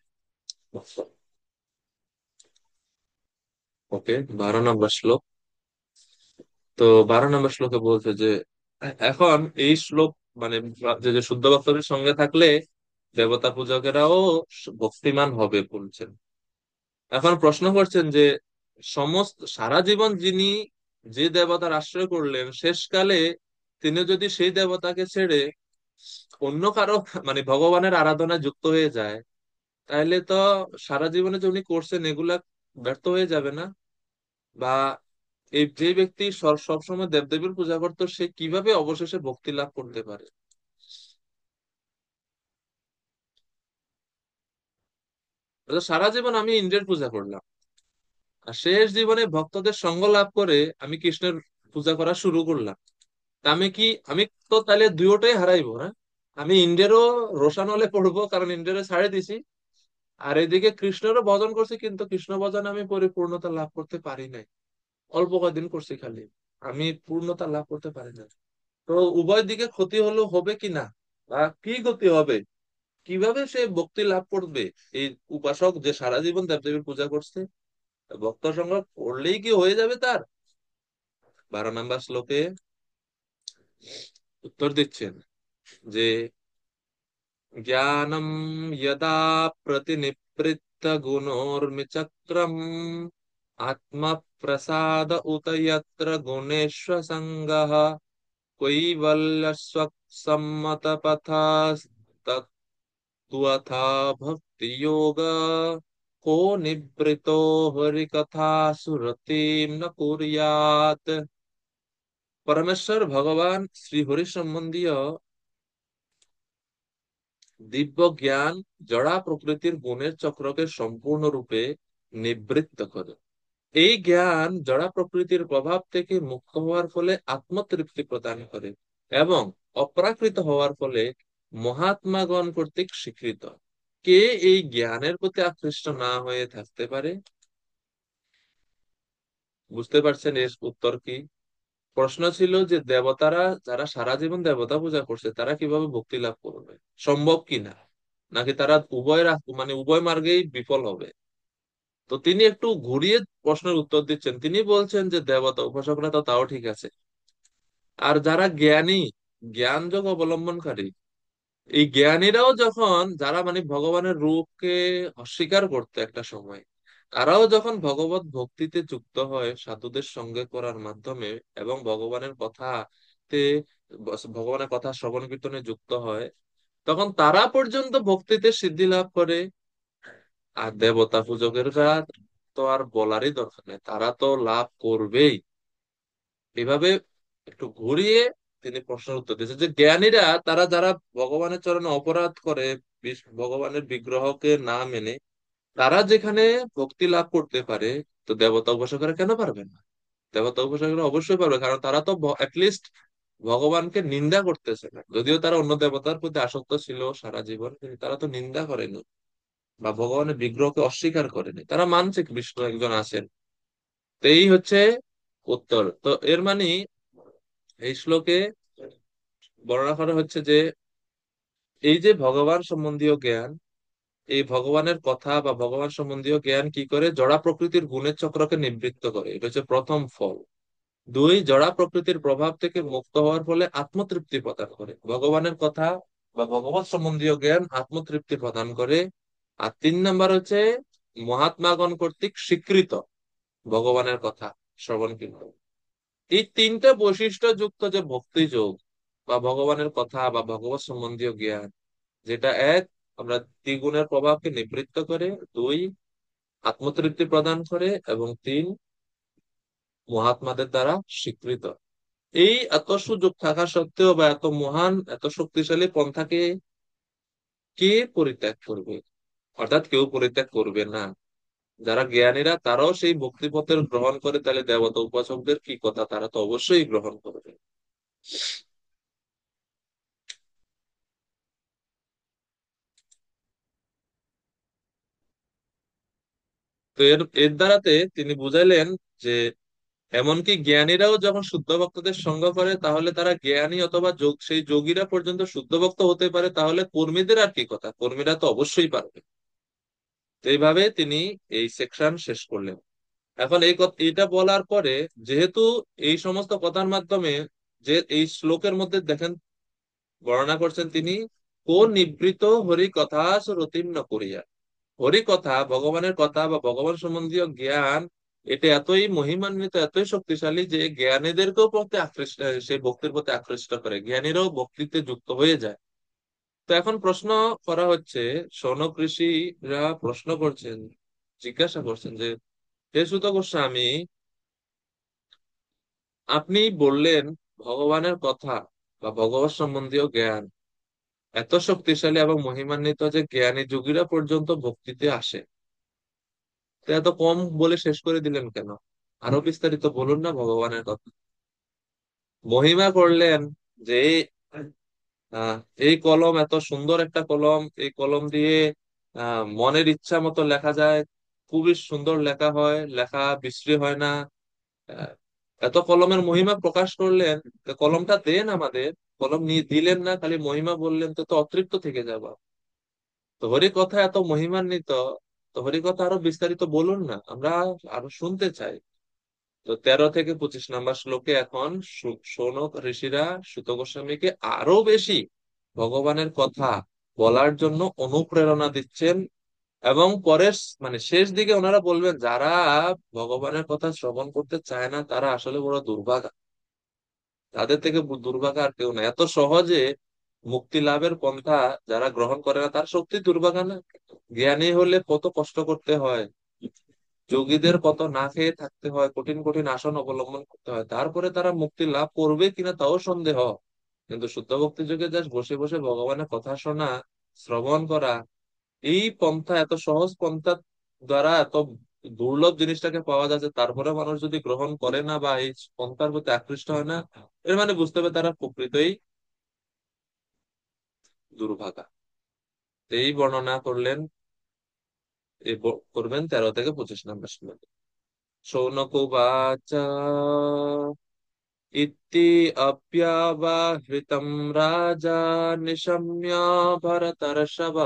ওকে, 12 নম্বর শ্লোক। তো 12 নম্বর শ্লোকে বলছে যে এখন এই শ্লোক মানে যে যে শুদ্ধ ভক্তদের সঙ্গে থাকলে দেবতা পূজকেরাও ভক্তিমান হবে বলছেন। এখন প্রশ্ন করছেন যে সমস্ত সারা জীবন যিনি যে দেবতার আশ্রয় করলেন, শেষকালে তিনি যদি সেই দেবতাকে ছেড়ে অন্য কারো মানে ভগবানের আরাধনায় যুক্ত হয়ে যায়, তাহলে তো সারা জীবনে যে উনি করছেন এগুলা ব্যর্থ হয়ে যাবে না? বা এই যে ব্যক্তি সবসময় দেবদেবীর পূজা করতো, সে কিভাবে অবশেষে ভক্তি লাভ করতে পারে? সারা জীবন আমি ইন্দ্রের পূজা করলাম, আর শেষ জীবনে ভক্তদের সঙ্গ লাভ করে আমি কৃষ্ণের পূজা করা শুরু করলাম। তা আমি তো তাহলে দুইটাই হারাইবো না? আমি ইন্দ্রেরও রোষানলে পড়বো কারণ ইন্দ্রের ছাড়ে দিছি, আর এদিকে কৃষ্ণেরও ভজন করছি কিন্তু কৃষ্ণ ভজন আমি পরিপূর্ণতা লাভ করতে পারি নাই। অল্প কয়েকদিন করছি খালি, আমি পূর্ণতা লাভ করতে পারি না। তো উভয় দিকে ক্ষতি হলো হবে কি না, বা কি ক্ষতি হবে, কিভাবে সে ভক্তি লাভ করবে? এই উপাসক যে সারা জীবন দেবদেবীর পূজা করছে, ভক্ত সঙ্গ করলেই কি হয়ে যাবে তার? 12 নম্বর শ্লোকে উত্তর দিচ্ছেন যে জ্ঞানম যদা প্রতিনিবৃত্ত গুণোর্মিচক্রম আত্ম প্রসাদ উত যত্র গুণেশ্ব সঙ্গঃ কৈবল্য সম্মত পথা ভক্তি যোগ को निवृतो हरिकथा सुरतिम न कुर्यात। পরমেশ্বর ভগবান শ্রী হরি সম্বন্ধীয় দিব্য জ্ঞান জড়া প্রকৃতির গুণের চক্রকে সম্পূর্ণরূপে নিবৃত্ত করে। এই জ্ঞান জড়া প্রকৃতির প্রভাব থেকে মুক্ত হওয়ার ফলে আত্মতৃপ্তি প্রদান করে এবং অপ্রাকৃত হওয়ার ফলে মহাত্মাগণ কর্তৃক স্বীকৃত। কে এই জ্ঞানের প্রতি আকৃষ্ট না হয়ে থাকতে পারে? বুঝতে পারছেন এর উত্তর কি? প্রশ্ন ছিল যে দেবতারা যারা সারা জীবন দেবতা পূজা করছে তারা কিভাবে ভক্তি লাভ করবে, সম্ভব কিনা, নাকি তারা মানে উভয় মার্গেই বিফল হবে? তো তিনি একটু ঘুরিয়ে প্রশ্নের উত্তর দিচ্ছেন। তিনি বলছেন যে দেবতা উপাসকরা তো তাও ঠিক আছে, আর যারা জ্ঞানী, জ্ঞান যোগ অবলম্বনকারী, এই জ্ঞানীরাও যখন যারা মানে ভগবানের রূপকে অস্বীকার করতে একটা সময়, তারাও যখন ভগবত ভক্তিতে যুক্ত হয় সাধুদের সঙ্গে করার মাধ্যমে এবং ভগবানের কথাতে ভগবানের কথা শ্রবণ কীর্তনে যুক্ত হয়, তখন তারা পর্যন্ত ভক্তিতে সিদ্ধি লাভ করে। আর দেবতা পূজকেরা তো আর বলারই দরকার নেই, তারা তো লাভ করবেই। এভাবে একটু ঘুরিয়ে তিনি প্রশ্নের উত্তর দিয়েছেন যে জ্ঞানীরা তারা যারা ভগবানের চরণে অপরাধ করে, ভগবানের বিগ্রহকে না মেনে, তারা যেখানে ভক্তি লাভ করতে পারে, তো দেবতা উপাসকেরা কেন পারবেন না? দেবতা উপাসকেরা অবশ্যই পারবে, কারণ তারা তো অ্যাটলিস্ট ভগবানকে নিন্দা করতেছে না। যদিও তারা অন্য দেবতার প্রতি আসক্ত ছিল সারা জীবন, কিন্তু তারা তো নিন্দা করেনি বা ভগবানের বিগ্রহকে অস্বীকার করেনি, তারা মানছে বিষ্ণু একজন আছেন। তো এই হচ্ছে উত্তর। তো এর মানে এই শ্লোকে বর্ণনা করা হচ্ছে যে এই যে ভগবান সম্বন্ধীয় জ্ঞান, এই ভগবানের কথা বা ভগবান সম্বন্ধীয় জ্ঞান কি করে জড়া প্রকৃতির গুণের চক্রকে নিবৃত্ত করে, এটা হচ্ছে প্রথম ফল। দুই, জড়া প্রকৃতির প্রভাব থেকে মুক্ত হওয়ার ফলে আত্মতৃপ্তি প্রদান করে। ভগবানের কথা বা ভগবত সম্বন্ধীয় জ্ঞান আত্মতৃপ্তি প্রদান করে। আর 3 নম্বর হচ্ছে মহাত্মাগণ কর্তৃক স্বীকৃত ভগবানের কথা শ্রবণ কীর্তন। এই তিনটা বৈশিষ্ট্য যুক্ত যে ভক্তি যোগ বা ভগবানের কথা বা ভগবত সম্বন্ধীয় জ্ঞান, যেটা এক, আমরা ত্রিগুণের প্রভাবকে নিবৃত্ত করে, দুই, আত্মতৃপ্তি প্রদান করে, এবং তিন, মহাত্মাদের দ্বারা স্বীকৃত। এই এত সুযোগ থাকা সত্ত্বেও বা এত মহান এত শক্তিশালী পন্থাকে কে পরিত্যাগ করবে? অর্থাৎ কেউ পরিত্যাগ করবে না। যারা জ্ঞানীরা তারাও সেই ভক্তি পথের গ্রহণ করে, তাহলে দেবতা উপাসকদের কি কথা, তারা তো অবশ্যই গ্রহণ করবে। তো এর এর দ্বারাতে তিনি বুঝাইলেন যে এমনকি জ্ঞানীরাও যখন শুদ্ধ ভক্তদের সঙ্গ করে, তাহলে তারা জ্ঞানী অথবা সেই যোগীরা পর্যন্ত শুদ্ধ ভক্ত হতে পারে, তাহলে কর্মীদের আর কি কথা, কর্মীরা তো অবশ্যই পারবে। তো এইভাবে তিনি এই সেকশন শেষ করলেন। এখন এটা বলার পরে, যেহেতু এই সমস্ত কথার মাধ্যমে, যে এই শ্লোকের মধ্যে দেখেন বর্ণনা করছেন তিনি, কোন নিবৃত হরি কথা রতিম ন করিয়া। হরি কথা, ভগবানের কথা বা ভগবান সম্বন্ধীয় জ্ঞান, এটা এতই মহিমান্বিত, এতই শক্তিশালী যে জ্ঞানীদেরকেও প্রতি আকৃষ্ট, সেই ভক্তির প্রতি আকৃষ্ট করে, জ্ঞানীরাও ভক্তিতে যুক্ত হয়ে যায়। তো এখন প্রশ্ন করা হচ্ছে, শৌনক ঋষিরা প্রশ্ন করছেন, জিজ্ঞাসা করছেন যে, হে সুত গোস্বামী, আপনি বললেন ভগবানের কথা বা ভগবান সম্বন্ধীয় জ্ঞান এত শক্তিশালী এবং মহিমান্বিত যে জ্ঞানী যোগীরা পর্যন্ত ভক্তিতে আসে, তো এত কম বলে শেষ করে দিলেন কেন? আরো বিস্তারিত বলুন না ভগবানের কথা। মহিমা করলেন যে আহ, এই কলম এত সুন্দর একটা কলম, এই কলম দিয়ে মনের ইচ্ছা মতো লেখা যায়, খুবই সুন্দর লেখা হয়, লেখা বিশ্রী হয় না। আহ, এত কলমের মহিমা প্রকাশ করলেন, তো কলমটা দেন আমাদের। কলম নিয়ে দিলেন না, খালি মহিমা বললেন, তো তো অতৃপ্ত থেকে যাবো। তো হরি কথা এত মহিমান্বিত, তো হরি কথা আরো বিস্তারিত বলুন না, আমরা আরো শুনতে চাই। তো 13 থেকে 25 নম্বর শ্লোকে এখন শৌনক ঋষিরা সুত গোস্বামীকে আরো বেশি ভগবানের কথা বলার জন্য অনুপ্রেরণা দিচ্ছেন। এবং পরের মানে শেষ দিকে ওনারা বলবেন, যারা ভগবানের কথা শ্রবণ করতে চায় না তারা আসলে বড় দুর্ভাগা, তাদের থেকে দুর্ভাগা আর কেউ না। এত সহজে মুক্তি লাভের পন্থা যারা গ্রহণ করে না তার সত্যি দুর্ভাগা না? জ্ঞানী হলে কত কষ্ট করতে হয়, যোগীদের কত না খেয়ে থাকতে হয়, কঠিন কঠিন আসন অবলম্বন করতে হয়, তারপরে তারা মুক্তি লাভ করবে কিনা তাও সন্দেহ। কিন্তু শুদ্ধ ভক্তি যুগে জাস্ট বসে বসে ভগবানের কথা শোনা, শ্রবণ করা, এই পন্থা, এত সহজ পন্থা দ্বারা এত দুর্লভ জিনিসটাকে পাওয়া যাচ্ছে, তারপরে মানুষ যদি গ্রহণ করে না বা এই পন্থার প্রতি আকৃষ্ট হয় না, এর মানে বুঝতে হবে তারা প্রকৃতই দুর্ভাগা। তো এই বর্ণনা করলেন, করবেন 13 থেকে 25 নম্বর শ্লোক। শৌনক উবাচ इति अप्यवहृतं राजा निशम्य भरतर्षभ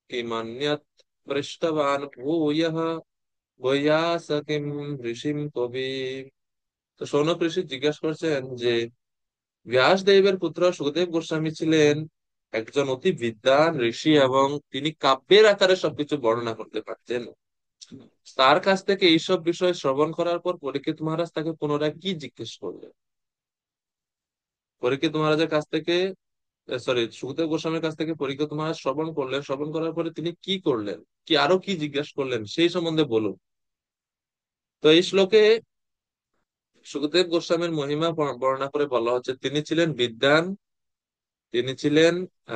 किमन्यत् पृष्टवान् भूयः ভূয়াস কিম ঋষিম কবি। তো শৌনক ঋষি জিজ্ঞাসা করছেন যে, ব্যাসদেবের পুত্র সুখদেব গোস্বামী ছিলেন একজন অতি বিদ্বান ঋষি এবং তিনি কাব্যের আকারে সবকিছু বর্ণনা করতে পারতেন। তার কাছ থেকে এইসব বিষয় শ্রবণ করার পর পরীক্ষিত মহারাজ তাকে পুনরায় কি জিজ্ঞেস করলেন? পরীক্ষিত মহারাজের কাছ থেকে, সরি, সুখদেব গোস্বামীর কাছ থেকে পরীক্ষিত মহারাজ শ্রবণ করলেন, শ্রবণ করার পরে তিনি কি করলেন, কি আরো কি জিজ্ঞাসা করলেন সেই সম্বন্ধে বলুন। তো এই শ্লোকে সুখদেব গোস্বামীর মহিমা বর্ণনা করে বলা হচ্ছে, তিনি ছিলেন বিদ্বান, তিনি ছিলেন,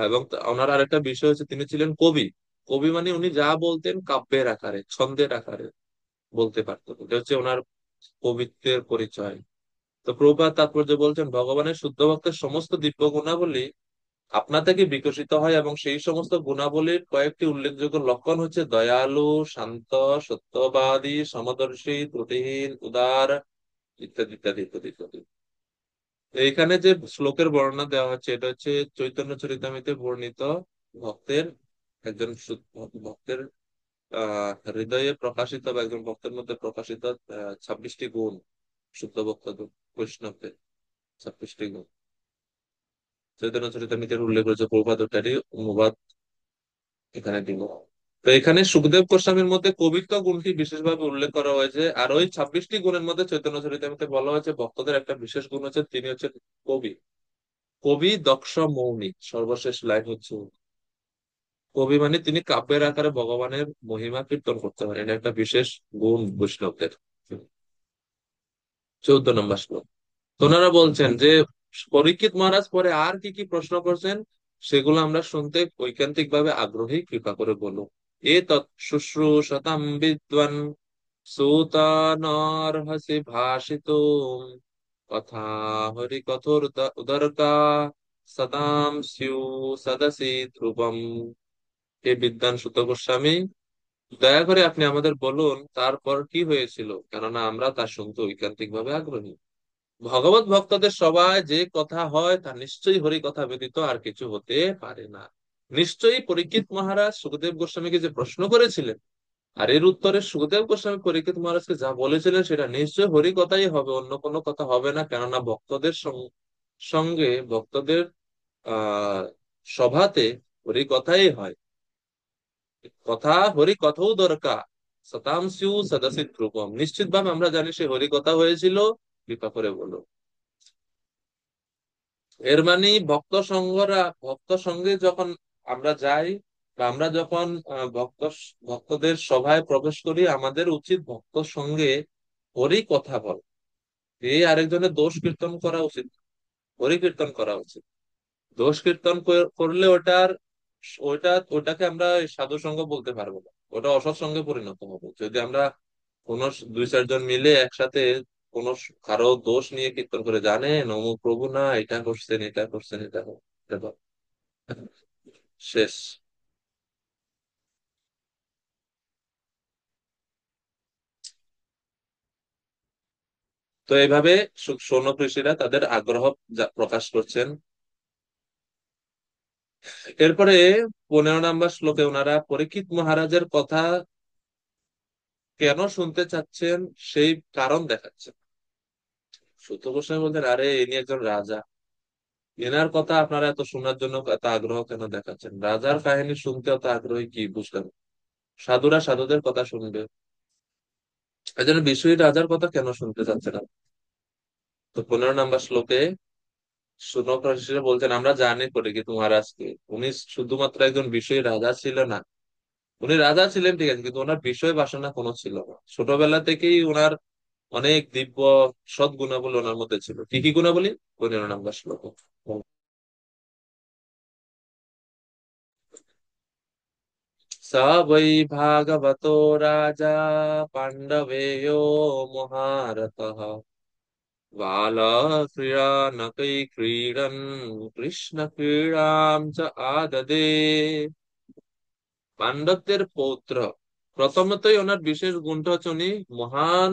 এবং ওনার আরেকটা বিষয় হচ্ছে তিনি ছিলেন কবি। কবি মানে উনি যা বলতেন কাব্যের আকারে, ছন্দের আকারে বলতে পারতেন, এটা হচ্ছে ওনার কবিত্বের পরিচয়। তো প্রভুপাদ তাৎপর্য বলছেন, ভগবানের শুদ্ধ ভক্তের সমস্ত দিব্য গুণাবলী আপনা থেকে বিকশিত হয়, এবং সেই সমস্ত গুণাবলীর কয়েকটি উল্লেখযোগ্য লক্ষণ হচ্ছে দয়ালু, শান্ত, সত্যবাদী, সমদর্শী, ত্রুটিহীন, উদার, ইত্যাদি ইত্যাদি ইত্যাদি ইত্যাদি। তো এখানে যে শ্লোকের বর্ণনা দেওয়া হচ্ছে এটা হচ্ছে চৈতন্য চরিতামৃতে বর্ণিত ভক্তের, একজন ভক্তের হৃদয়ে প্রকাশিত বা একজন ভক্তের মধ্যে প্রকাশিত 26টি গুণ, শুদ্ধ ভক্ত বৈষ্ণবদের 26টি গুণ চৈতন্য চরিতামৃতের উল্লেখ রয়েছে। প্রভুপাদ ওটারই অনুবাদ এখানে দিব। তো এখানে সুখদেব গোস্বামীর মধ্যে কবিত্ব গুণটি বিশেষভাবে উল্লেখ করা হয়েছে, আর ওই 26টি গুণের মধ্যে চৈতন্য চরিতামৃতে বলা হয়েছে ভক্তদের একটা বিশেষ গুণ হচ্ছে তিনি হচ্ছেন কবি। কবি, দক্ষ, মৌনী, সর্বশেষ লাইন হচ্ছে কবি মানে তিনি কাব্যের আকারে ভগবানের মহিমা কীর্তন করতে পারেন, এটা একটা বিশেষ গুণ বৈষ্ণবদের। 14 নম্বর শ্লোক। তো ওনারা বলছেন যে পরীক্ষিত মহারাজ পরে আর কি কি প্রশ্ন করছেন সেগুলো আমরা শুনতে ঐকান্তিক ভাবে আগ্রহী, কৃপা করে বলুন। এ তৎ শুশ্রূষতাম বিদ্বান সুতানর্হসি ভাষিতুম কথা হরি কথোর উদরকা সদাম স্যু সদসি ধ্রুবম। হে বিদ্বান সুত গোস্বামী, দয়া করে আপনি আমাদের বলুন তারপর কি হয়েছিল, কেননা আমরা তা শুনতে ঐকান্তিক ভাবে আগ্রহী। ভগবত ভক্তদের সবাই যে কথা হয় তা নিশ্চয়ই হরি কথা ব্যতীত আর কিছু হতে পারে না। নিশ্চয়ই পরীক্ষিত মহারাজ সুখদেব গোস্বামীকে যে প্রশ্ন করেছিলেন আর এর উত্তরে সুখদেব গোস্বামী পরীক্ষিত মহারাজকে যা বলেছিলেন সেটা নিশ্চয় হরি কথাই হবে, অন্য কোনো কথা হবে না। কেননা ভক্তদের সঙ্গে ভক্তদের আহ সভাতে হরি কথাই হয়। কথা হরি কথাও দরকার। সতাম সিউ সদসিত রূপম, নিশ্চিত ভাবে আমরা জানি সে হরি কথা হয়েছিল। কৃপা করে বলো। এর মানে ভক্ত সঙ্গে যখন আমরা যাই, বা আমরা যখন ভক্তদের সভায় প্রবেশ করি, আমাদের উচিত ভক্ত সঙ্গে হরি কথা বল। এই আরেকজনের দোষ কীর্তন করা উচিত, হরি কীর্তন করা উচিত। দোষ কীর্তন করলে ওটাকে আমরা সাধু সঙ্গ বলতে পারবো না, ওটা অসৎ সঙ্গে পরিণত হবে। যদি আমরা কোন দুই চারজন মিলে একসাথে কোন কারো দোষ নিয়ে কীর্তন করে, জানেন অমুক প্রভু না এটা করছেন এটা করছেন এটা এটা শেষ। তো এইভাবে শৌনক ঋষিরা তাদের আগ্রহ প্রকাশ করছেন। এরপরে 15 নম্বর শ্লোকে ওনারা পরীক্ষিত মহারাজের কথা কেন শুনতে চাচ্ছেন সেই কারণ দেখাচ্ছেন। সূত গোস্বামী বলতেন, আরে ইনি একজন রাজা, এনার কথা আপনারা এত শোনার জন্য এত আগ্রহ কেন দেখাচ্ছেন? রাজার কাহিনী শুনতে এত আগ্রহী কি বুঝলাম? সাধুরা সাধুদের কথা শুনবে, এই জন্য বিষয়ী রাজার কথা কেন শুনতে চাচ্ছেন না? তো 15 নম্বর শ্লোকে শৌনক ঋষিরা বলছেন, আমরা জানি পরীক্ষিত মহারাজকে, উনি শুধুমাত্র একজন বিষয়ী রাজা ছিল না। উনি রাজা ছিলেন ঠিক আছে, কিন্তু ওনার বিষয় বাসনা কোনো ছিল না। ছোটবেলা থেকেই ওনার অনেক দিব্য সৎ গুণাবলী ওনার মধ্যে ছিল। কি কি গুণাবলী? 15 নম্বর শ্লোক। स वै भागवतो राजा पाण्डवेयो महारथः बालक्रीडानकैक्रीडन् कृष्णक्रीडां च आददे। পাণ্ডবদের পৌত্র। প্রথমতই ওনার বিশেষ গুণটা হচ্ছে উনি মহান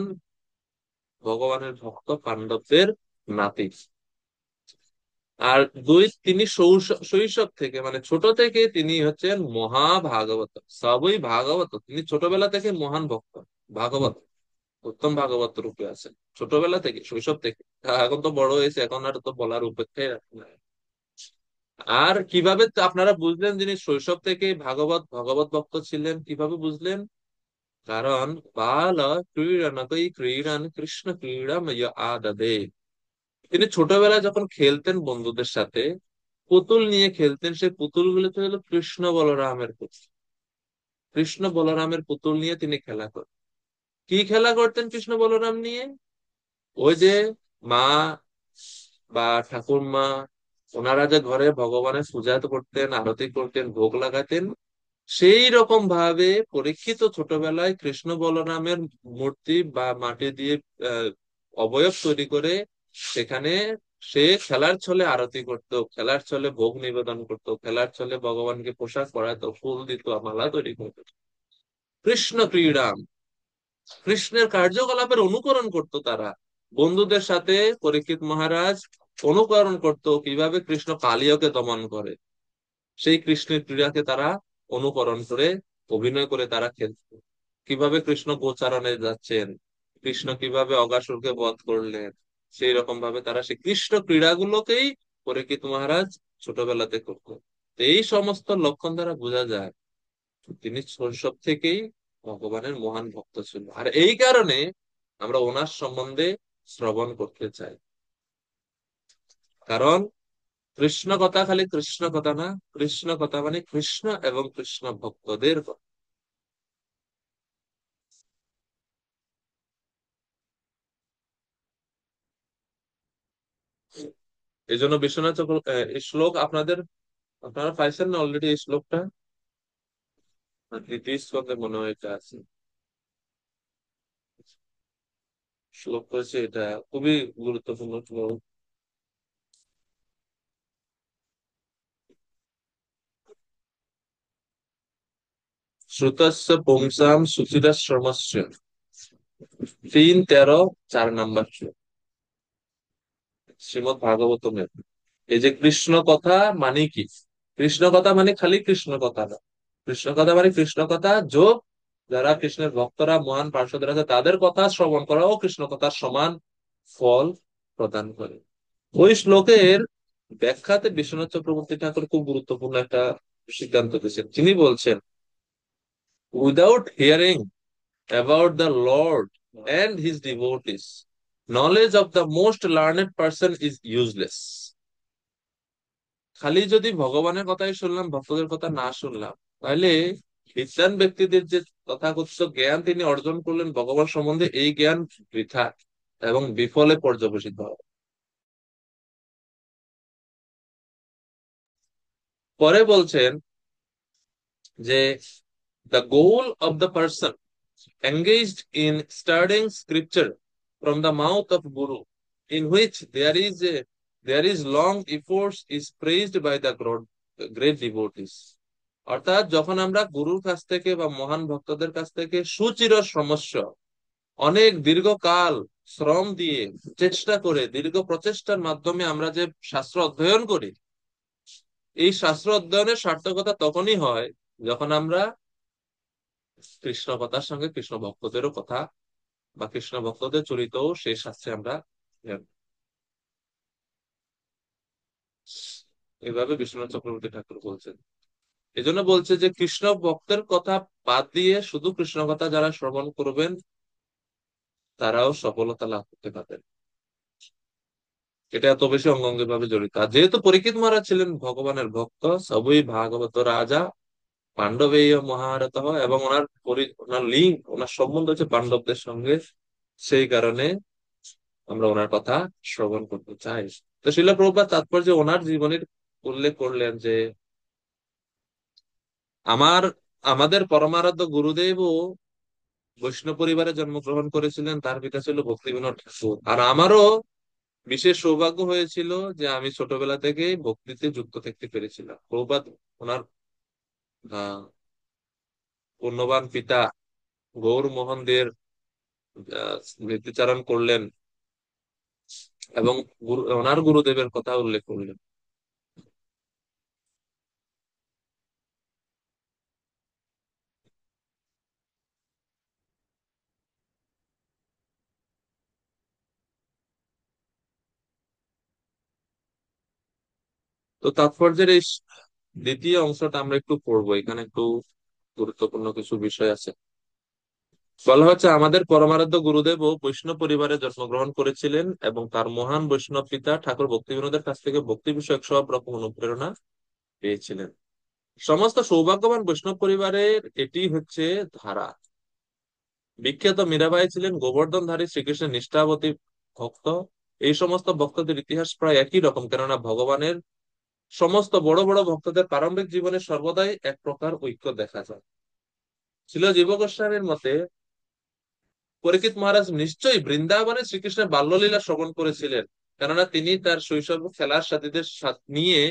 ভগবানের ভক্ত, পাণ্ডবদের নাতি। আর দুই, তিনি শৈশব থেকে মানে ছোট থেকে তিনি হচ্ছেন মহাভাগবত। সবই ভাগবত, তিনি ছোটবেলা থেকে মহান ভক্ত, ভাগবত, উত্তম ভাগবত রূপে আছেন ছোটবেলা থেকে, শৈশব থেকে। এখন তো বড় হয়েছে, এখন আর তো বলার অপেক্ষাই রাখে না। আর কিভাবে আপনারা বুঝলেন যিনি শৈশব থেকে ভাগবত ভগবত ভক্ত ছিলেন, কিভাবে বুঝলেন? কারণ বাল ক্রীড়নকই ক্রীড়ান কৃষ্ণ ক্রীড়া আদদে, তিনি ছোটবেলায় যখন খেলতেন বন্ধুদের সাথে, পুতুল নিয়ে খেলতেন, সেই পুতুল গুলো তো হলো কৃষ্ণ বলরামের পুতুল। কৃষ্ণ বলরামের পুতুল নিয়ে তিনি খেলা করতেন। কি খেলা করতেন কৃষ্ণ বলরাম নিয়ে? ওই যে মা বা ঠাকুরমা ওনারা যে ঘরে ভগবানের পূজা করতেন, আরতি করতেন, ভোগ লাগাতেন, সেই রকম ভাবে পরীক্ষিত ছোটবেলায় কৃষ্ণ বলরামের মূর্তি বা মাটি দিয়ে আহ, অবয়ব তৈরি করে সেখানে সে খেলার ছলে আরতি করতো, খেলার ছলে ভোগ নিবেদন করতো, খেলার ছলে ভগবানকে পোশাক পরাতো, ফুল দিত, মালা তৈরি করতো। কৃষ্ণ ক্রীড়া, কৃষ্ণের কার্যকলাপের অনুকরণ করত তারা। বন্ধুদের সাথে পরীক্ষিত মহারাজ অনুকরণ করত কিভাবে কৃষ্ণ কালিয়কে দমন করে, সেই কৃষ্ণের ক্রীড়াকে তারা অনুকরণ করে অভিনয় করে তারা খেলত। কিভাবে কৃষ্ণ গোচারণে যাচ্ছেন, কৃষ্ণ কিভাবে অগাসুরকে বধ করলেন, সেই রকম ভাবে তারা সেই কৃষ্ণ ক্রীড়াগুলোকেই পরীক্ষিত মহারাজ ছোটবেলাতে করত। তো এই সমস্ত লক্ষণ দ্বারা বোঝা যায় তিনি শৈশব থেকেই ভগবানের মহান ভক্ত ছিল। আর এই কারণে আমরা ওনার সম্বন্ধে শ্রবণ করতে চাই। কারণ কৃষ্ণ কথা খালি কৃষ্ণ কথা না, কৃষ্ণ কথা মানে কৃষ্ণ এবং কৃষ্ণ ভক্তদের কথা। এই জন্য বিশ্বনাথ এই শ্লোক আপনারা পাইছেন না অলরেডি? এই শ্লোকটা দ্বিতীয় স্কন্ধে মনে হয় এটা আছে, শ্লোক হচ্ছে এটা, খুবই গুরুত্বপূর্ণ শ্লোক। শ্রুতস্য পুংসাম সুচিরাশ্রমস্য, 3:13, 4 নম্বর শ্লোক শ্রীমদ ভাগবতমের। এই যে কৃষ্ণ কথা মানে কি? কৃষ্ণ কথা মানে খালি কৃষ্ণ কথা না, কৃষ্ণ কথা মানে কৃষ্ণ কথা যোগ যারা কৃষ্ণের ভক্তরা মহান পার্শ্বদের আছে তাদের কথা শ্রবণ করাও কৃষ্ণ কথার সমান ফল প্রদান করে। ওই শ্লোকের ব্যাখ্যাতে বিশ্বনাথ চক্রবর্তী ঠাকুর খুব গুরুত্বপূর্ণ একটা সিদ্ধান্ত দিয়েছেন। তিনি বলছেন, without hearing about the Lord and his devotees, knowledge of the most learned person is useless. খালি যদি ভগবানের কথাই শুনলাম, ভক্তদের কথা না শুনলাম, তাহলে বিদ্বান ব্যক্তিদের যে তথাকথিত জ্ঞান তিনি অর্জন করলেন ভগবান সম্বন্ধে, এই জ্ঞান বৃথা এবং বিফলে পর্যবসিত হবে। পরে বলছেন যে the goal of the person engaged in studying scripture from the mouth of Guru, in which there is long efforts, is praised by the great devotees. অর্থাৎ যখন আমরা গুরুর কাছ থেকে বা মহান ভক্তদের কাছ থেকে সুচির সমস্য অনেক দীর্ঘকাল শ্রম দিয়ে চেষ্টা করে দীর্ঘ প্রচেষ্টার মাধ্যমে আমরা যে শাস্ত্র অধ্যয়ন করি, এই শাস্ত্র অধ্যয়নের সার্থকতা তখনই হয় যখন আমরা কৃষ্ণ কথার সঙ্গে কৃষ্ণ ভক্তদেরও কথা বা কৃষ্ণ ভক্তদের চরিত সেই শাস্ত্রে আমরা জ্ঞান। এইভাবে বিশ্বনাথ চক্রবর্তী ঠাকুর বলছেন। এই জন্য বলছে যে কৃষ্ণ ভক্তের কথা বাদ দিয়ে শুধু কৃষ্ণ কথা যারা শ্রবণ করবেন তারাও সফলতা লাভ করতে পারবেন। এটা এত বেশি অঙ্গাঙ্গি ভাবে জড়িত। আর যেহেতু পরীক্ষিত মহারাজ ছিলেন ভগবানের ভক্ত, সবই ভাগবত রাজা, পাণ্ডবেয় মহারথ, এবং ওনার লিঙ্ক, ওনার সম্বন্ধ হচ্ছে পাণ্ডবদের সঙ্গে, সেই কারণে আমরা ওনার কথা শ্রবণ করতে চাই। তো শিল প্রভুপাদ তাৎপর্য ওনার জীবনের উল্লেখ করলেন যে আমার আমাদের পরমারাধ্য গুরুদেবও বৈষ্ণব পরিবারে জন্মগ্রহণ করেছিলেন, তার পিতা ছিল ভক্তিবিনোদ ঠাকুর। আর আমারও বিশেষ সৌভাগ্য হয়েছিল যে আমি ছোটবেলা থেকে ভক্তিতে যুক্ত থাকতে পেরেছিলাম। প্রভুপাদ ওনার আহ পুণ্যবান পিতা গৌর মোহন দের স্মৃতিচারণ করলেন এবং ওনার গুরুদেবের কথা উল্লেখ করলেন। তো তাৎপর্যের এই দ্বিতীয় অংশটা আমরা একটু পড়বো। এখানে একটু গুরুত্বপূর্ণ কিছু বিষয় আছে। বলা হচ্ছে, আমাদের পরমারাধ্য গুরুদেব বৈষ্ণব পরিবারে জন্মগ্রহণ করেছিলেন এবং তার মহান বৈষ্ণব পিতা ঠাকুর ভক্তিবিনোদের কাছ থেকে ভক্তি বিষয়ক সব রকম অনুপ্রেরণা পেয়েছিলেন। সমস্ত সৌভাগ্যবান বৈষ্ণব পরিবারের এটি হচ্ছে ধারা। বিখ্যাত মীরাবাই ছিলেন গোবর্ধনধারী শ্রীকৃষ্ণের নিষ্ঠাবতী ভক্ত। এই সমস্ত ভক্তদের ইতিহাস প্রায় একই রকম, কেননা ভগবানের সমস্ত বড় বড় ভক্তদের প্রারম্ভিক জীবনে সর্বদাই এক প্রকার ঐক্য দেখা যায়। ছিল জীব গোস্বামীর মতে, পরীক্ষিত মহারাজ নিশ্চয়ই বৃন্দাবনে শ্রীকৃষ্ণের বাল্যলীলা শ্রবণ করেছিলেন, কেননা তিনি তার শৈশব খেলার সাথীদের নিয়ে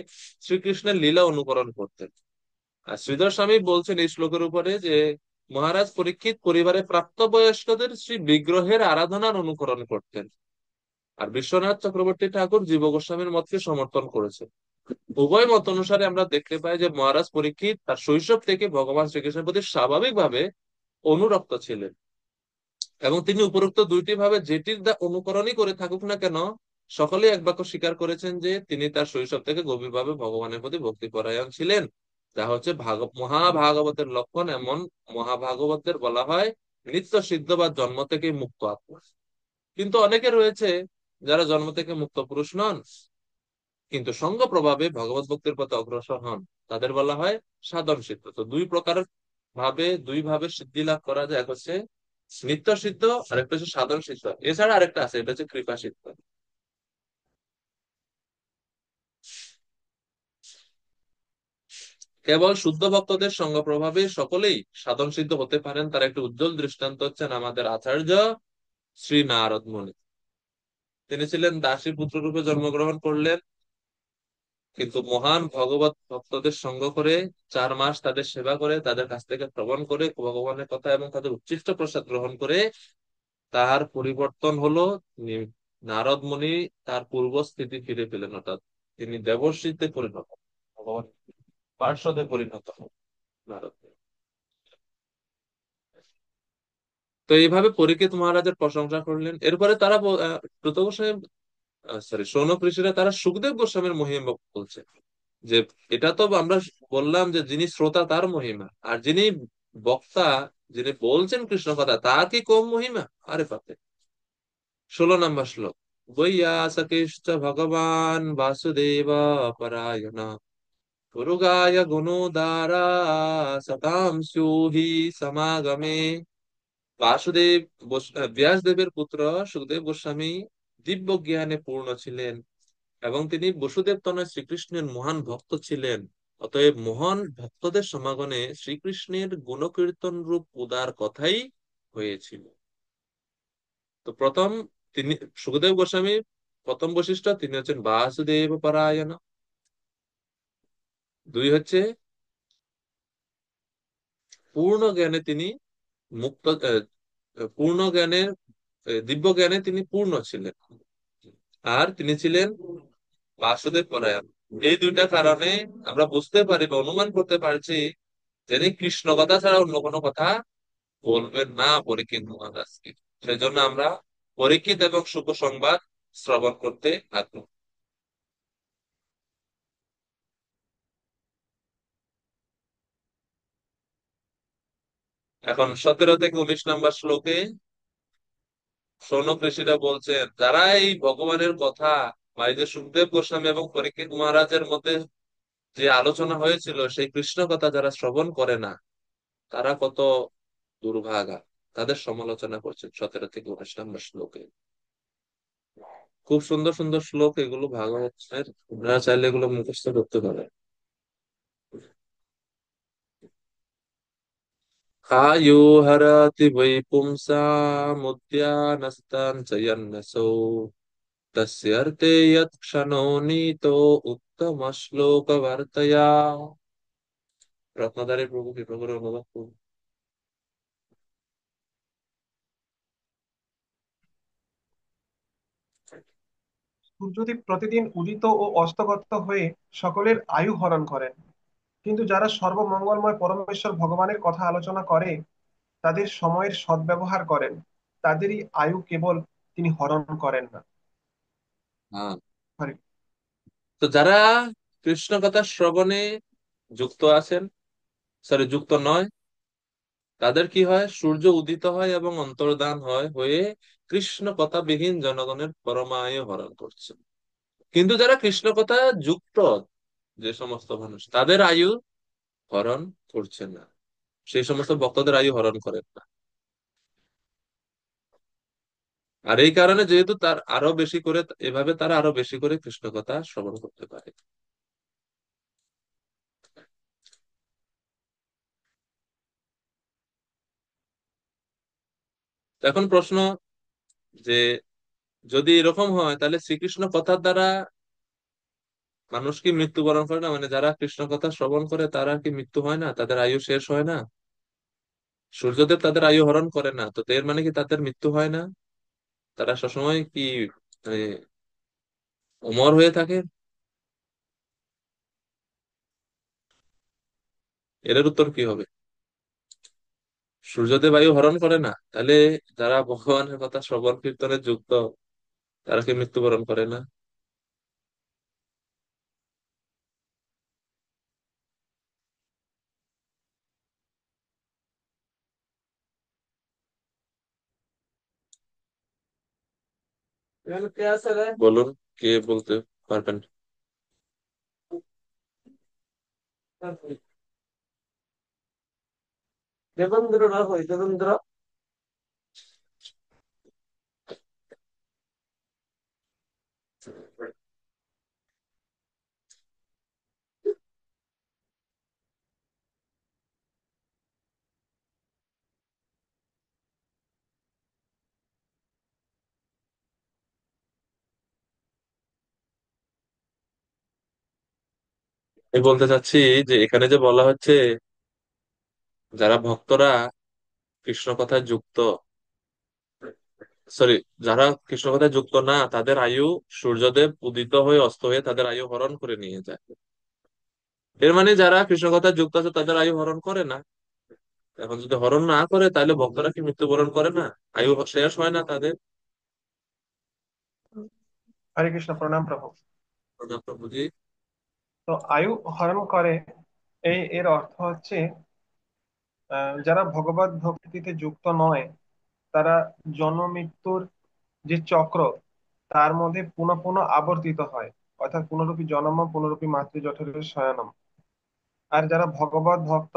শ্রীকৃষ্ণের লীলা অনুকরণ করতেন। আর শ্রীধর স্বামী বলছেন এই শ্লোকের উপরে যে মহারাজ পরীক্ষিত পরিবারে প্রাপ্তবয়স্কদের শ্রী বিগ্রহের আরাধনার অনুকরণ করতেন। আর বিশ্বনাথ চক্রবর্তী ঠাকুর জীব গোস্বামীর মতকে সমর্থন করেছেন। উভয় মত অনুসারে আমরা দেখতে পাই যে মহারাজ পরীক্ষিত তার শৈশব থেকে ভগবান শ্রীকৃষ্ণের প্রতি স্বাভাবিকভাবে অনুরক্ত ছিলেন এবং তিনি উপরোক্ত দুইটি ভাবে যেটির অনুকরণই করে থাকুক না কেন, সকলেই এক বাক্য স্বীকার করেছেন যে তিনি তার শৈশব থেকে গভীরভাবে ভগবানের প্রতি ভক্তিপরায়ণ ছিলেন, যা হচ্ছে মহাভাগবতের লক্ষণ। এমন মহাভাগবতের বলা হয় নিত্য সিদ্ধ বা জন্ম থেকে মুক্ত আত্মা। কিন্তু অনেকে রয়েছে যারা জন্ম থেকে মুক্ত পুরুষ নন, কিন্তু সঙ্গ প্রভাবে ভগবত ভক্তির পথে অগ্রসর হন, তাদের বলা হয় সাধন সিদ্ধ। তো দুই ভাবে সিদ্ধি লাভ করা যায়, এক হচ্ছে নিত্য সিদ্ধ আর একটা হচ্ছে সাধন সিদ্ধ। এছাড়া আরেকটা আছে, এটা হচ্ছে কৃপা সিদ্ধ। কেবল শুদ্ধ ভক্তদের সঙ্গ প্রভাবে সকলেই সাধন সিদ্ধ হতে পারেন, তার একটি উজ্জ্বল দৃষ্টান্ত হচ্ছেন আমাদের আচার্য শ্রী নারদ মুনি। তিনি ছিলেন দাসী পুত্র রূপে জন্মগ্রহণ করলেন, কিন্তু মহান ভগবত ভক্তদের সঙ্গ করে 4 মাস তাদের সেবা করে, তাদের কাছ থেকে শ্রবণ করে ভগবানের কথা এবং তাদের উচ্ছিষ্ট প্রসাদ গ্রহণ করে তার পরিবর্তন হলো। নারদ মুনি তার পূর্ব স্থিতি ফিরে পেলেন, অর্থাৎ তিনি দেবর্ষিতে পরিণত হন, ভগবান পার্শ্বদে পরিণত হন নারদ মুনি। তো এইভাবে পরীক্ষিত মহারাজের প্রশংসা করলেন। এরপরে তারা দ্রুত গোস্বামী, সরি, শৌনক ঋষিরা তারা সুখদেব গোস্বামীর মহিমা বলছে, যে এটা তো আমরা বললাম যে যিনি শ্রোতা তার মহিমা, আর যিনি বক্তা, যিনি বলছেন কৃষ্ণ কথা, তার কি কম মহিমা? আরে বাপরে। 16 নম্বর শ্লোক, বৈয়াসকিশ্চ ভগবান বাসুদেব পরায়ণ পুরুগায় গুণোদারা সতাং স্যুহি সমাগমে। ব্যাসদেবের পুত্র সুখদেব গোস্বামী দিব্য জ্ঞানে পূর্ণ ছিলেন এবং তিনি বসুদেব তনয় শ্রীকৃষ্ণের মহান ভক্ত ছিলেন। অতএব মহান ভক্তদের সমাগমে শ্রীকৃষ্ণের গুণকীর্তন রূপ উদার কথাই হয়েছিল। তো প্রথম, তিনি সুখদেব গোস্বামী প্রথম বৈশিষ্ট্য, তিনি হচ্ছেন বাসুদেব পরায়ণ। দুই হচ্ছে পূর্ণ জ্ঞানে তিনি মুক্ত, পূর্ণ জ্ঞানের, দিব্য জ্ঞানে তিনি পূর্ণ ছিলেন, আর তিনি ছিলেন বাসুদেব পরায়ণ। এই দুইটা কারণে আমরা বুঝতে পারি বা অনুমান করতে পারছি তিনি কৃষ্ণ কথা ছাড়া অন্য কোনো কথা বলবেন না পরীক্ষিত মহারাজকে। সেই জন্য আমরা পরীক্ষিত এবং শুভ সংবাদ শ্রবণ করতে আগ্রহ। এখন 17 থেকে 19 নম্বর শ্লোকে শৌনক ঋষিরা বলছেন, যারা এই ভগবানের কথা বা এই যে সুখদেব গোস্বামী এবং পরীক্ষিত মহারাজের মধ্যে যে আলোচনা হয়েছিল সেই কৃষ্ণ কথা যারা শ্রবণ করে না, তারা কত দুর্ভাগা, তাদের সমালোচনা করছেন 17 থেকে 19 নম্বর শ্লোকে। খুব সুন্দর সুন্দর শ্লোক এগুলো ভাগবতের, আপনারা চাইলে এগুলো মুখস্থ করতে পারেন। आयु हरति वै पुंसामुद्यानस्तान् च यन्नसौ तस्यर्थे यत् क्षणो नीतो उत्तम श्लोक वर्तया। রত্নধারী প্রভু কৃপা করে অনুবাদ করুন। সূর্যদেব প্রতিদিন উদিত ও অস্তগত হয়ে সকলের আয়ু হরণ করেন, কিন্তু যারা সর্বমঙ্গলময় পরমেশ্বর ভগবানের কথা আলোচনা করে, তাদের সময়ের সদ্ব্যবহার করেন, তাদেরই আয়ু কেবল তিনি হরণ করেন না। হ্যাঁ, হরে তো যারা কৃষ্ণ কথা শ্রবণে যুক্ত আছেন, সরি যুক্ত নয়, তাদের কি হয়? সূর্য উদিত হয় এবং অন্তর্ধান হয় হয়ে কৃষ্ণ কথা বিহীন জনগণের পরমায়ু হরণ করছে। কিন্তু যারা কৃষ্ণ কথা যুক্ত, যে সমস্ত মানুষ, তাদের আয়ু হরণ করছে না, সেই সমস্ত ভক্তদের আয়ু হরণ করেন না। আর এই কারণে যেহেতু তার আরো বেশি করে, এভাবে তারা আরো বেশি করে কৃষ্ণ কথা শ্রবণ করতে পারে। এখন প্রশ্ন, যে যদি এরকম হয় তাহলে শ্রীকৃষ্ণ কথার দ্বারা মানুষ কি মৃত্যুবরণ করে না? মানে যারা কৃষ্ণ কথা শ্রবণ করে তারা কি মৃত্যু হয় না? তাদের আয়ু শেষ হয় না? সূর্যদেব তাদের আয়ু হরণ করে না, তো এর মানে কি তাদের মৃত্যু হয় না? তারা সবসময় কি মানে, অমর হয়ে থাকে? এর উত্তর কি হবে? সূর্যদেব আয়ু হরণ করে না, তাহলে যারা ভগবানের কথা শ্রবণ কীর্তনে যুক্ত, তারা কি মৃত্যুবরণ করে না? বলুন, কে বলতে পারবেন? দেবেন্দ্র না হয়, দেবেন্দ্র। আমি বলতে চাচ্ছি যে এখানে যে বলা হচ্ছে যারা ভক্তরা কৃষ্ণ কথায় যুক্ত, সরি, যারা কৃষ্ণ কথায় যুক্ত না, তাদের আয়ু সূর্যদেব উদিত হয়ে অস্ত হয়ে তাদের আয়ু হরণ করে নিয়ে যায়। এর মানে যারা কৃষ্ণ কথায় যুক্ত আছে তাদের আয়ু হরণ করে না। এখন যদি হরণ না করে তাহলে ভক্তরা কি মৃত্যুবরণ করে না? আয়ু শেষ হয় না তাদের? হরে কৃষ্ণ, প্রণাম প্রভু। প্রভুজি। তো আয়ু হরণ করে, এর অর্থ হচ্ছে যারা ভগবত ভক্তিতে যুক্ত নয়, তারা জন্ম মৃত্যুর যে চক্র, তার মধ্যে পুনঃ পুনঃ আবর্তিত হয়। অর্থাৎ পুনরূপী জন্ম পুনরূপী মাতৃজঠরে শয়নম। আর যারা ভগবত ভক্ত,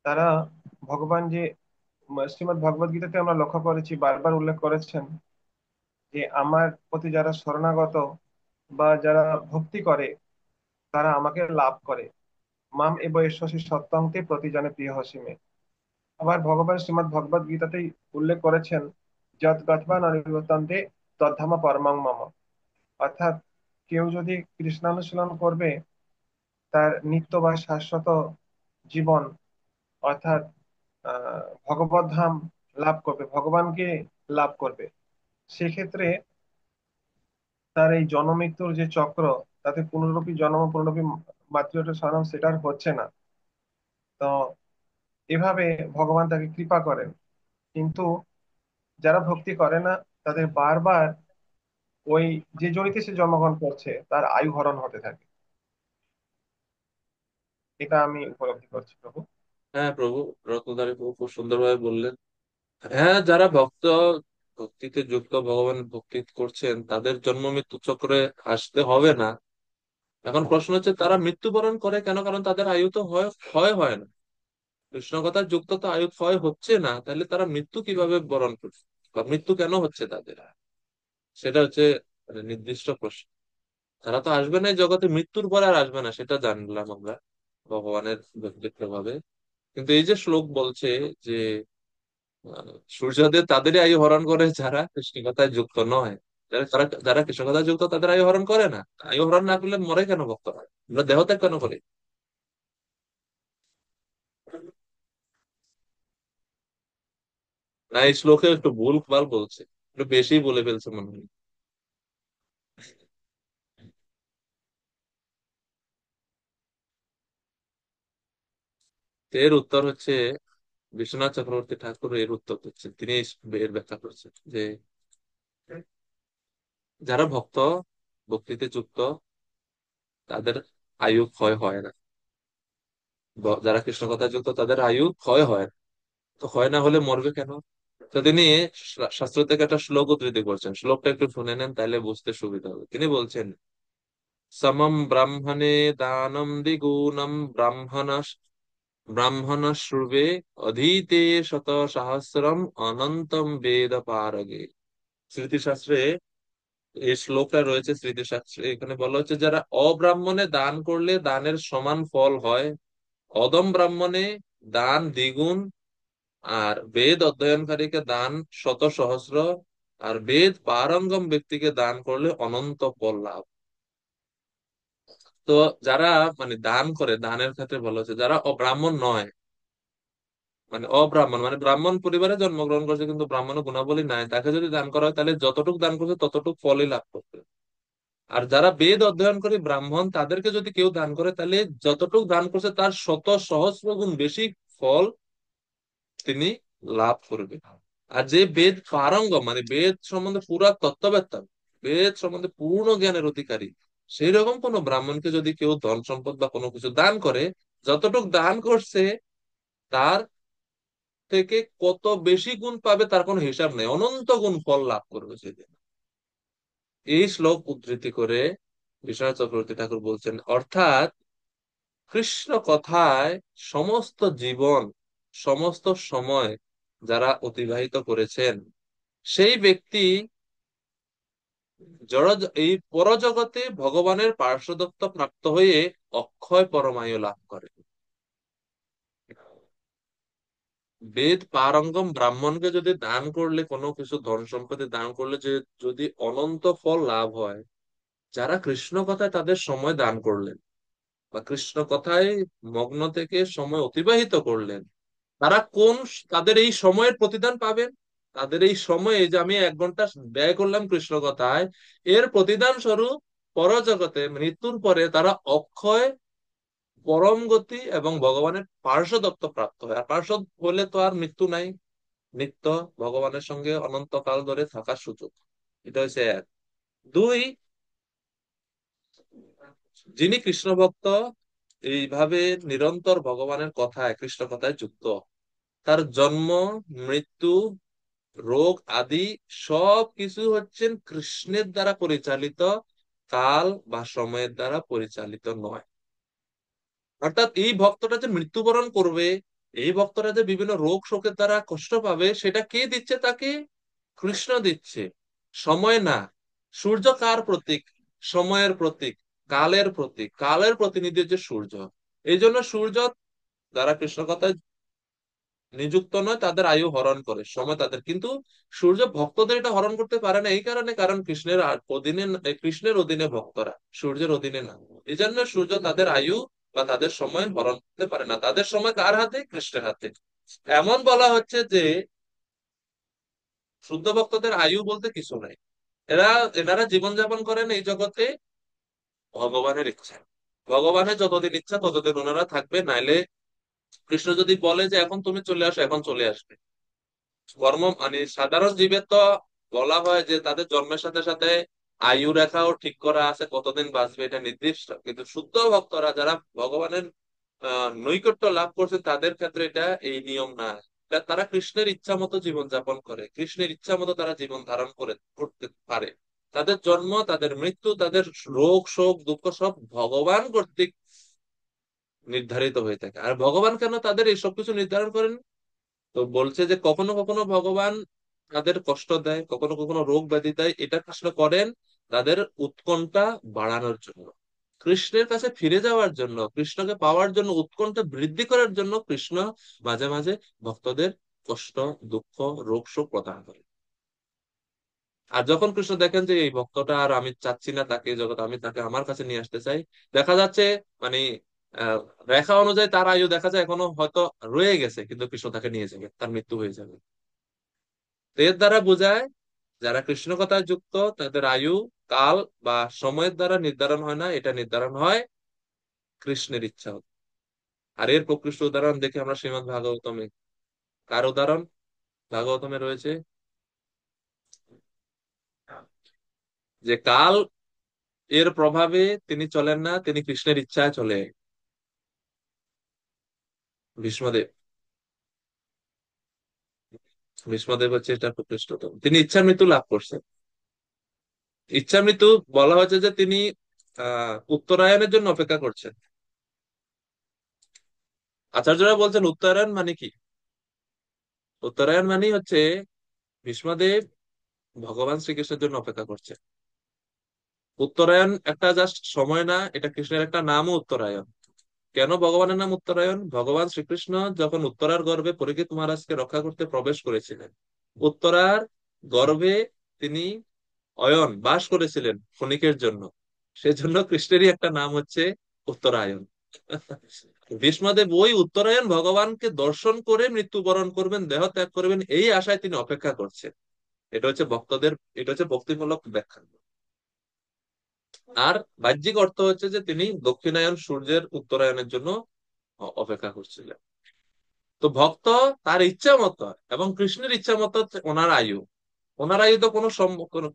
তারা ভগবান যে শ্রীমদ্ ভগবত গীতাতে আমরা লক্ষ্য করেছি, বারবার উল্লেখ করেছেন যে আমার প্রতি যারা শরণাগত বা যারা ভক্তি করে, তারা আমাকে লাভ করে। মাম এব এষসি সত্যং তে প্রতিজনে প্রিয় হসিমে। আবার ভগবান শ্রীমদ্ ভগবত গীতাতেই উল্লেখ করেছেন, যৎ গত্বা ননিবর্তন্তে তদ্ধাম পরমং মম। অর্থাৎ কেউ যদি কৃষ্ণানুশীলন করবে, তার নিত্য বা শাশ্বত জীবন, অর্থাৎ ভগবত ধাম লাভ করবে, ভগবানকে লাভ করবে। সেক্ষেত্রে তার এই জন্মমৃত্যুর যে চক্র, তাতে পুনরূপী জন্ম পুনরূপী মাতৃহট স্বরূপ, সেটা আর হচ্ছে না। তো এভাবে ভগবান তাকে কৃপা করেন। কিন্তু যারা ভক্তি করে না, তাদের বারবার ওই যে জনিতে সে জন্মগ্রহণ করছে, তার আয়ু হরণ হতে থাকে। এটা আমি উপলব্ধি করছি প্রভু। হ্যাঁ প্রভু, রত্নধারী প্রভু খুব সুন্দরভাবে বললেন। হ্যাঁ, যারা ভক্তিতে যুক্ত, ভগবান ভক্তি করছেন, তাদের জন্ম মৃত্যু চক্রে আসতে হবে না। এখন প্রশ্ন হচ্ছে তারা মৃত্যুবরণ করে কেন? কারণ তাদের আয়ু তো ক্ষয় হয় না। কৃষ্ণ কথার যুক্ত তো আয়ু ক্ষয় হচ্ছে না, তাহলে তারা মৃত্যু কিভাবে বরণ করছে বা মৃত্যু কেন হচ্ছে তাদের? সেটা হচ্ছে মানে নির্দিষ্ট প্রশ্ন। তারা তো আসবে না এই জগতে, মৃত্যুর পর আর আসবে না, সেটা জানলাম আমরা ভগবানের ব্যক্তিত্ব ভাবে। কিন্তু এই যে শ্লোক বলছে যে সূর্যদেব তাদেরই আয়ু হরণ করে যারা কৃষ্ণ কথায় যুক্ত নয়। যারা যারা যারা কৃষ্ণ কথায় যুক্ত তাদের আয়ু হরণ করে না। আয়ু হরণ না করলে মরে কেন ভক্তরা? আমরা দেহ ত্যাগ কেন করি? না, এই শ্লোকে একটু ভুল ভাল বলছে, একটু বেশি বলে ফেলছে মনে হয়। তো এর উত্তর হচ্ছে, বিশ্বনাথ চক্রবর্তী ঠাকুর এর উত্তর দিচ্ছেন। তিনি এর ব্যাখ্যা করছেন যে যারা ভক্তিতে যুক্ত, তাদের আয়ু ক্ষয় হয় না। যারা কৃষ্ণ কথায় যুক্ত তাদের আয়ু ক্ষয় হয় না। তো ক্ষয় না হলে মরবে কেন? তো তিনি শাস্ত্র থেকে একটা শ্লোক উদ্ধৃতি করছেন, শ্লোকটা একটু শুনে নেন, তাহলে বুঝতে সুবিধা হবে। তিনি বলছেন, সমম ব্রাহ্মণে দানম দ্বিগুণম ব্রাহ্মণ শ্রুবে অধীতে শত সহস্রম অনন্তম বেদ পারগে। স্মৃতিশাস্ত্রে এই শ্লোকটা রয়েছে। স্মৃতিশাস্ত্রে এখানে বলা হচ্ছে যারা অব্রাহ্মণে দান করলে দানের সমান ফল হয়, অদম ব্রাহ্মণে দান দ্বিগুণ, আর বেদ অধ্যয়নকারীকে দান শত সহস্র, আর বেদ পারঙ্গম ব্যক্তিকে দান করলে অনন্ত ফল লাভ। তো যারা মানে দান করে, দানের ক্ষেত্রে বলা হচ্ছে যারা অব্রাহ্মণ নয়, মানে অব্রাহ্মণ মানে ব্রাহ্মণ পরিবারে জন্মগ্রহণ করছে কিন্তু ব্রাহ্মণ গুণাবলী নাই, তাকে যদি দান করা হয় তাহলে যতটুকু দান করছে ততটুকু ফলই লাভ করবে। আর যারা বেদ অধ্যয়ন করে ব্রাহ্মণ, তাদেরকে যদি কেউ দান করে তাহলে যতটুকু দান করছে তার শত সহস্র গুণ বেশি ফল তিনি লাভ করবে। আর যে বেদ পারঙ্গম মানে বেদ সম্বন্ধে পুরা তত্ত্ববেত্তা, বেদ সম্বন্ধে পূর্ণ জ্ঞানের অধিকারী, সেই রকম কোন ব্রাহ্মণকে যদি কেউ ধন সম্পদ বা কোনো কিছু দান করে, যতটুকু দান করছে তার থেকে কত বেশি গুণ পাবে তার কোনো হিসাব নেই, অনন্ত গুণ ফল লাভ করবে সেদিন। এই শ্লোক উদ্ধৃতি করে বিশ্বনাথ চক্রবর্তী ঠাকুর বলছেন, অর্থাৎ কৃষ্ণ কথায় সমস্ত জীবন, সমস্ত সময় যারা অতিবাহিত করেছেন, সেই ব্যক্তি জড় এই পরজগতে ভগবানের পার্শ্বদত্ত প্রাপ্ত হয়ে অক্ষয় পরমায়ু লাভ করে। বেদ পারঙ্গম ব্রাহ্মণকে যদি দান করলে, কোনো কিছু ধন সম্পত্তি দান করলে যে যদি অনন্ত ফল লাভ হয়, যারা কৃষ্ণ কথায় তাদের সময় দান করলেন বা কৃষ্ণ কথায় মগ্ন থেকে সময় অতিবাহিত করলেন, তারা তাদের এই সময়ের প্রতিদান পাবেন। তাদের এই সময়ে যে আমি 1 ঘন্টা ব্যয় করলাম কৃষ্ণ কথায়, এর প্রতিদান স্বরূপ পরজগতে মৃত্যুর পরে তারা অক্ষয় পরম গতি এবং ভগবানের পার্শ্বদত্ত প্রাপ্ত হয়। আর পার্ষদ হলে তো আর মৃত্যু নাই, নিত্য ভগবানের সঙ্গে অনন্তকাল ধরে থাকার সুযোগ। এটা হচ্ছে এক। দুই, যিনি কৃষ্ণ ভক্ত, এইভাবে নিরন্তর ভগবানের কথায়, কৃষ্ণ কথায় যুক্ত, তার জন্ম, মৃত্যু, রোগ আদি সব কিছু হচ্ছেন কৃষ্ণের দ্বারা পরিচালিত, কাল বা সময়ের দ্বারা পরিচালিত নয়। অর্থাৎ এই ভক্তটা যে মৃত্যুবরণ করবে, এই ভক্তরা যে বিভিন্ন রোগ শোকের দ্বারা কষ্ট পাবে, সেটা কে দিচ্ছে তাকে? কৃষ্ণ দিচ্ছে। সময় না। সূর্য কার প্রতীক? সময়ের প্রতীক, কালের প্রতীক, কালের প্রতিনিধি হচ্ছে সূর্য। এই জন্য সূর্য যারা কৃষ্ণ কথায় নিযুক্ত নয় তাদের আয়ু হরণ করে, সময় তাদের। কিন্তু সূর্য ভক্তদের এটা হরণ করতে পারে না, এই কারণে, কারণ কৃষ্ণের অধীনে, কৃষ্ণের অধীনে ভক্তরা, সূর্যের অধীনে না। এই জন্য সূর্য তাদের আয়ু বা তাদের সময় হরণ করতে পারে না। তাদের সময় কার হাতে? কৃষ্ণের হাতে। এমন বলা হচ্ছে যে শুদ্ধ ভক্তদের আয়ু বলতে কিছু নাই। এরা, এনারা জীবনযাপন করেন এই জগতে ভগবানের ইচ্ছা। ভগবানের যতদিন ইচ্ছা ততদিন ওনারা থাকবে, নাইলে কৃষ্ণ যদি বলে যে এখন তুমি চলে আসো, এখন চলে আসবে। কর্ম মানে সাধারণ জীবের তো বলা হয় যে তাদের জন্মের সাথে সাথে আয়ু রেখাও ঠিক করা আছে, কতদিন বাঁচবে এটা নির্দিষ্ট। কিন্তু শুদ্ধ ভক্তরা যারা ভগবানের নৈকট্য লাভ করছে, তাদের ক্ষেত্রে এটা এই নিয়ম না। তারা কৃষ্ণের ইচ্ছা মতো জীবন যাপন করে, কৃষ্ণের ইচ্ছা মতো তারা জীবন ধারণ করে করতে পারে। তাদের জন্ম, তাদের মৃত্যু, তাদের রোগ শোক দুঃখ সব ভগবান কর্তৃক নির্ধারিত হয়ে থাকে। আর ভগবান কেন তাদের এইসব কিছু নির্ধারণ করেন? তো বলছে যে কখনো কখনো ভগবান তাদের কষ্ট দেয়, কখনো কখনো রোগ ব্যাধি দেয়, এটা কৃষ্ণ করেন তাদের উৎকণ্ঠা বাড়ানোর জন্য, কৃষ্ণের কাছে ফিরে যাওয়ার জন্য, কৃষ্ণকে পাওয়ার জন্য উৎকণ্ঠা বৃদ্ধি করার জন্য কৃষ্ণ মাঝে মাঝে ভক্তদের কষ্ট, দুঃখ, রোগ শোক প্রদান করে। আর যখন কৃষ্ণ দেখেন যে এই ভক্তটা আর আমি চাচ্ছি না তাকে জগৎ, আমি তাকে আমার কাছে নিয়ে আসতে চাই, দেখা যাচ্ছে মানে আহ রেখা অনুযায়ী তার আয়ু দেখা যায় এখনো হয়তো রয়ে গেছে, কিন্তু কৃষ্ণ তাকে নিয়ে যাবে, তার মৃত্যু হয়ে যাবে। তো এর দ্বারা বোঝায় যারা কৃষ্ণ কথায় যুক্ত তাদের আয়ু, কাল বা সময়ের দ্বারা নির্ধারণ হয় না, এটা নির্ধারণ হয় কৃষ্ণের ইচ্ছা। আর এর প্রকৃষ্ট উদাহরণ দেখে আমরা শ্রীমদ্ ভাগবতমে, কার উদাহরণ? ভাগবতমে রয়েছে যে কাল এর প্রভাবে তিনি চলেন না, তিনি কৃষ্ণের ইচ্ছায় চলে। ভীষ্মদেব, ভীষ্মদেব হচ্ছে এটা প্রকৃষ্টতম, তিনি ইচ্ছা মৃত্যু লাভ করছেন। ইচ্ছা মৃত্যু বলা হয়েছে যে তিনি উত্তরায়ণের জন্য অপেক্ষা করছেন। আচার্যরা বলছেন উত্তরায়ণ মানে কি? উত্তরায়ণ মানে হচ্ছে ভীষ্মদেব ভগবান শ্রীকৃষ্ণের জন্য অপেক্ষা করছে। উত্তরায়ণ একটা জাস্ট সময় না, এটা কৃষ্ণের একটা নামও উত্তরায়ণ। কেন ভগবানের নাম উত্তরায়ণ? ভগবান শ্রীকৃষ্ণ যখন উত্তরার গর্ভে পরীক্ষিত মহারাজকে রক্ষা করতে প্রবেশ করেছিলেন, উত্তরার গর্ভে তিনি অয়ন বাস করেছিলেন ক্ষণিকের জন্য, সেজন্য কৃষ্ণেরই একটা নাম হচ্ছে উত্তরায়ণ। ভীষ্মদেব ওই উত্তরায়ণ ভগবানকে দর্শন করে মৃত্যুবরণ করবেন, দেহ ত্যাগ করবেন, এই আশায় তিনি অপেক্ষা করছেন। এটা হচ্ছে ভক্তদের, এটা হচ্ছে ভক্তিমূলক ব্যাখ্যা। আর বাহ্যিক অর্থ হচ্ছে যে তিনি দক্ষিণায়ন সূর্যের উত্তরায়ণের জন্য অপেক্ষা করছিলেন। তো ভক্ত তার ইচ্ছা মতো এবং কৃষ্ণের ইচ্ছা মতো হচ্ছে ওনার আয়ু। ওনার আয়ু তো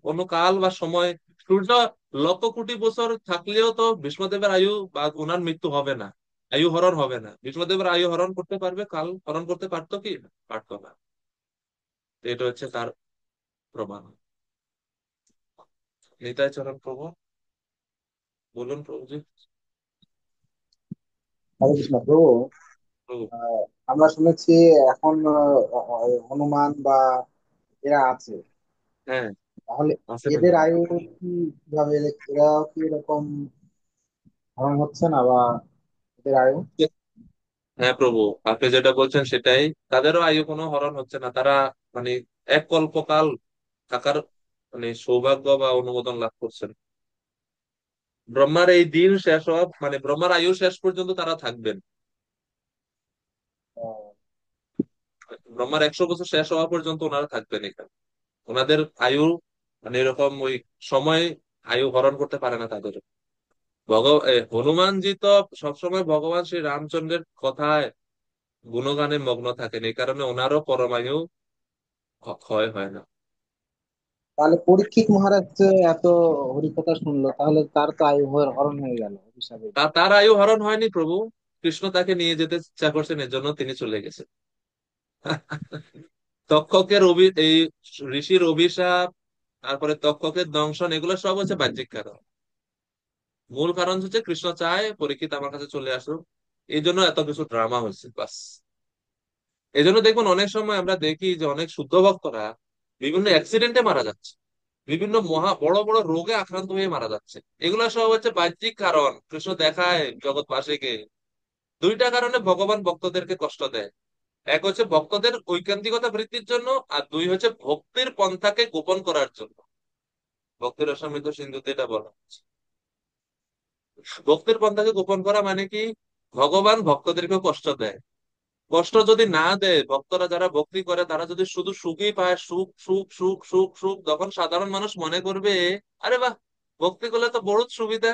কোনো কাল বা সময়, সূর্য লক্ষ কোটি বছর থাকলেও তো ভীষ্মদেবের আয়ু বা ওনার মৃত্যু হবে না, আয়ু হরণ হবে না। ভীষ্মদেবের আয়ু হরণ করতে পারবে, কাল হরণ করতে পারতো কি? পারতো না। তো এটা হচ্ছে তার প্রমাণ। নিতাই চরণ প্রভু, বলুন প্রভুজি। হরে কৃষ্ণ প্রভু। প্রভু। আহ, আমরা শুনেছি এখন হনুমান বা এরা আছে, হ্যাঁ, তাহলে আছেন এদের এনারা। আয়ু কি কিভাবে, এরাও কি এরকম ধারণ হচ্ছে না, বা এদের আয়ু? হ্যাঁ প্রভু, আপনি যেটা বলছেন সেটাই, তাদেরও আয়ু কোনো হরণ হচ্ছে না। তারা মানে এক কল্পকাল থাকার মানে সৌভাগ্য বা অনুমোদন লাভ করছেন। ব্রহ্মার এই দিন শেষ হওয়া মানে ব্রহ্মার আয়ু শেষ পর্যন্ত তারা থাকবেন। আহ, ব্রহ্মার 100 বছর শেষ হওয়া পর্যন্ত ওনারা থাকবেন এখানে। ওনাদের আয়ু মানে এরকম ওই সময় আয়ু হরণ করতে পারে না তাদের। হনুমানজি তো সবসময় ভগবান শ্রী রামচন্দ্রের কথায় গুণগানে মগ্ন থাকেন, এই কারণে ওনারও পরমায়ু ক্ষয় হয় না। তাহলে পরীক্ষিত মহারাজ যে এত হরিকথা শুনলো, তাহলে তার তো আয়ু হরণ হয়ে গেল অভিশাপে। তার আয়ু হরণ হয়নি প্রভু, কৃষ্ণ তাকে নিয়ে যেতে ইচ্ছা করছেন, এজন্য তিনি চলে গেছেন। তক্ষকের এই ঋষির অভিশাপ, তারপরে তক্ষকের দংশন, এগুলো সব হচ্ছে বাহ্যিক কারণ। মূল কারণ হচ্ছে কৃষ্ণ চায় পরীক্ষিত আমার কাছে চলে আসুক, এই জন্য এত কিছু ড্রামা হয়েছে বাস। এই জন্য দেখুন অনেক সময় আমরা দেখি যে অনেক শুদ্ধ ভক্তরা বিভিন্ন অ্যাক্সিডেন্টে মারা যাচ্ছে, বিভিন্ন মহা বড় বড় রোগে আক্রান্ত হয়ে মারা যাচ্ছে। এগুলো সব হচ্ছে বাহ্যিক কারণ। কৃষ্ণ দেখায় জগৎবাসীকে দুইটা কারণে ভগবান ভক্তদেরকে কষ্ট দেয়। এক হচ্ছে ভক্তদের ঐকান্তিকতা বৃদ্ধির জন্য, আর দুই হচ্ছে ভক্তির পন্থাকে গোপন করার জন্য। ভক্তির অসমিত সিন্ধুতে এটা বলা হচ্ছে। ভক্তির পন্থাকে গোপন করা মানে কি, ভগবান ভক্তদেরকে কষ্ট দেয়। কষ্ট যদি না দেয়, ভক্তরা যারা ভক্তি করে তারা যদি শুধু সুখই পায়, সুখ সুখ সুখ সুখ সুখ, তখন সাধারণ মানুষ মনে করবে আরে বাহ, ভক্তি করলে তো বড় সুবিধা,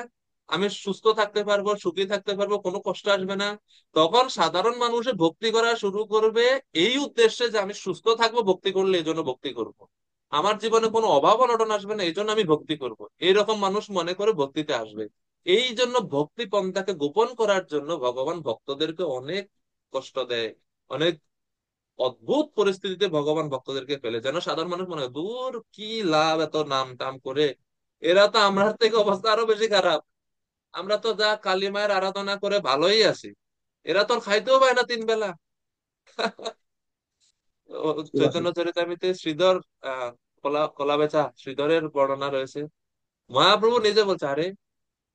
আমি সুস্থ থাকতে পারবো, সুখী থাকতে পারবো, কোনো কষ্ট আসবে না। তখন সাধারণ মানুষে ভক্তি করা শুরু করবে এই উদ্দেশ্যে যে আমি সুস্থ থাকবো, ভক্তি করলে এই জন্য ভক্তি করব। আমার জীবনে কোনো অভাব অনটন আসবে না, এই জন্য আমি ভক্তি করব, এইরকম মানুষ মনে করে ভক্তিতে আসবে। এই জন্য ভক্তি পন্থাকে গোপন করার জন্য ভগবান ভক্তদেরকে অনেক কষ্ট দেয়, অনেক অদ্ভুত পরিস্থিতিতে ভগবান ভক্তদেরকে ফেলে, যেন সাধারণ মানুষ মনে হয় দূর কি লাভ এত নাম টাম করে, এরা তো আমার থেকে অবস্থা আরো বেশি খারাপ, আমরা তো যা কালী মায়ের আরাধনা করে ভালোই আছি, এরা তো আর খাইতেও পায় না 3 বেলা। চৈতন্য চরিতামৃতে শ্রীধর কলা কলা বেচা শ্রীধরের বর্ণনা রয়েছে। মহাপ্রভু নিজে বলছে আরে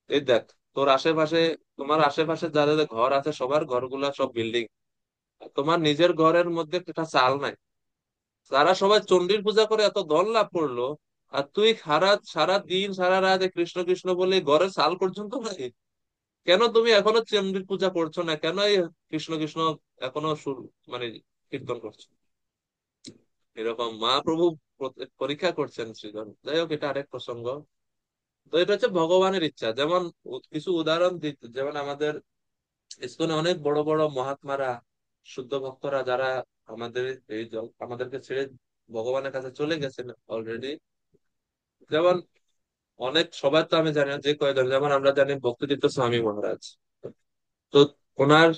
এই দেখ, তোর আশেপাশে, তোমার আশেপাশে যাদের ঘর আছে সবার ঘরগুলা সব বিল্ডিং, তোমার নিজের ঘরের মধ্যে একটা চাল নাই, তারা সবাই চণ্ডীর পূজা করে এত ধন লাভ করলো, আর তুই সারা সারা দিন সারা রাত এই কৃষ্ণ কৃষ্ণ বলে ঘরের চাল পর্যন্ত নাই। কেন তুমি এখনো চণ্ডীর পূজা করছো না, কেন এই কৃষ্ণ কৃষ্ণ এখনো মানে কীর্তন করছো? এরকম মহাপ্রভু পরীক্ষা করছেন শ্রীধর। যাই হোক, এটা আরেক প্রসঙ্গ। তো এটা হচ্ছে ভগবানের ইচ্ছা। যেমন কিছু উদাহরণ দিতে, যেমন আমাদের ইসকনে অনেক বড় বড় মহাত্মারা, শুদ্ধ ভক্তরা যারা আমাদের আমাদেরকে ছেড়ে ভগবানের কাছে চলে গেছেন অলরেডি। যেমন অনেক সবার তো আমি জানি না, যে কয়েকজন, যেমন আমরা জানি ভক্তিতীর্থ স্বামী মহারাজ। তো ওনার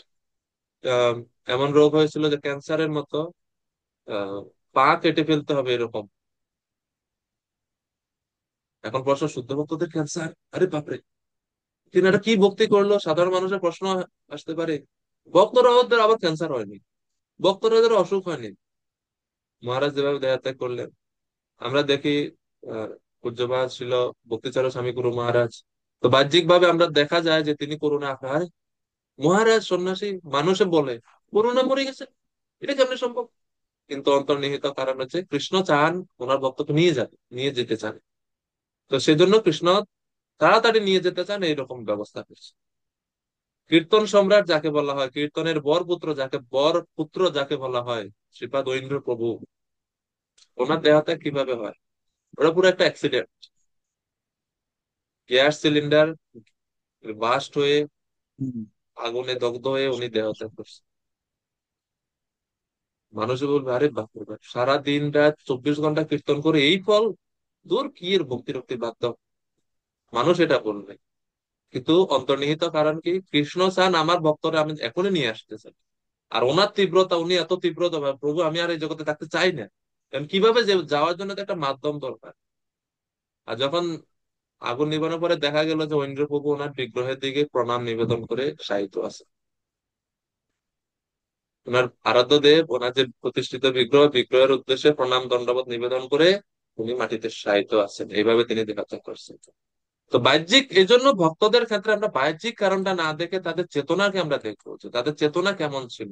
আহ, এমন রোগ হয়েছিল যে ক্যান্সারের মতো, আহ, পা কেটে ফেলতে হবে এরকম। এখন প্রশ্ন, শুদ্ধ ভক্তদের ক্যান্সার, আরে বাপরে, তিনি এটা কি ভক্তি করলো, সাধারণ মানুষের প্রশ্ন আসতে পারে। ভক্তরা ওদের আবার ক্যান্সার হয়নি, ভক্তরা ওদের অসুখ হয়নি, মহারাজ যেভাবে দেহাত্যাগ করলেন। আমরা দেখি আহ পূজ্যপাদ ছিল ভক্তিচরণ স্বামী গুরু মহারাজ, তো বাহ্যিক ভাবে আমরা দেখা যায় যে তিনি করুণা আকার। মহারাজ সন্ন্যাসী, মানুষে বলে করুণা মরে গেছে, এটা কেমনে সম্ভব? কিন্তু অন্তর্নিহিত কারণ হচ্ছে কৃষ্ণ চান ওনার ভক্তকে নিয়ে যেতে চান। তো সেজন্য কৃষ্ণ তাড়াতাড়ি নিয়ে যেতে চান, এইরকম ব্যবস্থা করছে। কীর্তন সম্রাট যাকে বলা হয়, কীর্তনের বর পুত্র যাকে বলা হয়, শ্রীপাদ ঐন্দ্র প্রভু, ওনার দেহত্যাগ কিভাবে হয়? ওটা পুরো একটা অ্যাক্সিডেন্ট। গ্যাস সিলিন্ডার বাস্ট হয়ে হুম। আগুনে দগ্ধ হয়ে উনি দেহত্যাগ করছে। মানুষে বলবে আরে বাপরে বাপ, সারা দিন রাত 24 ঘন্টা কীর্তন করে এই ফল, দূর কি এর ভক্তি রক্তি বাদ দাও, মানুষ এটা বলবে। কিন্তু অন্তর্নিহিত কারণ কি, কৃষ্ণ চান আমার ভক্তরা আমি এখনই নিয়ে আসতে চাই। আর ওনার তীব্রতা, উনি এত তীব্রতা ভাবে, প্রভু আমি আর এই জগতে থাকতে চাই না। কারণ কিভাবে যাওয়ার জন্য তো একটা মাধ্যম দরকার। আর যখন আগুন নিবানোর পরে দেখা গেল যে ঐন্দ্র প্রভু ওনার বিগ্রহের দিকে প্রণাম নিবেদন করে শায়িত আছে। ওনার আরাধ্য দেব, ওনার যে প্রতিষ্ঠিত বিগ্রহের উদ্দেশ্যে প্রণাম দণ্ডবত নিবেদন করে উনি মাটিতে শায়িত আছেন, এইভাবে তিনি দেখাত্যাগ করছেন। তো বাহ্যিক, এই জন্য ভক্তদের ক্ষেত্রে আমরা বাহ্যিক কারণটা না দেখে তাদের চেতনাকে আমরা দেখবো, যে তাদের চেতনা কেমন ছিল,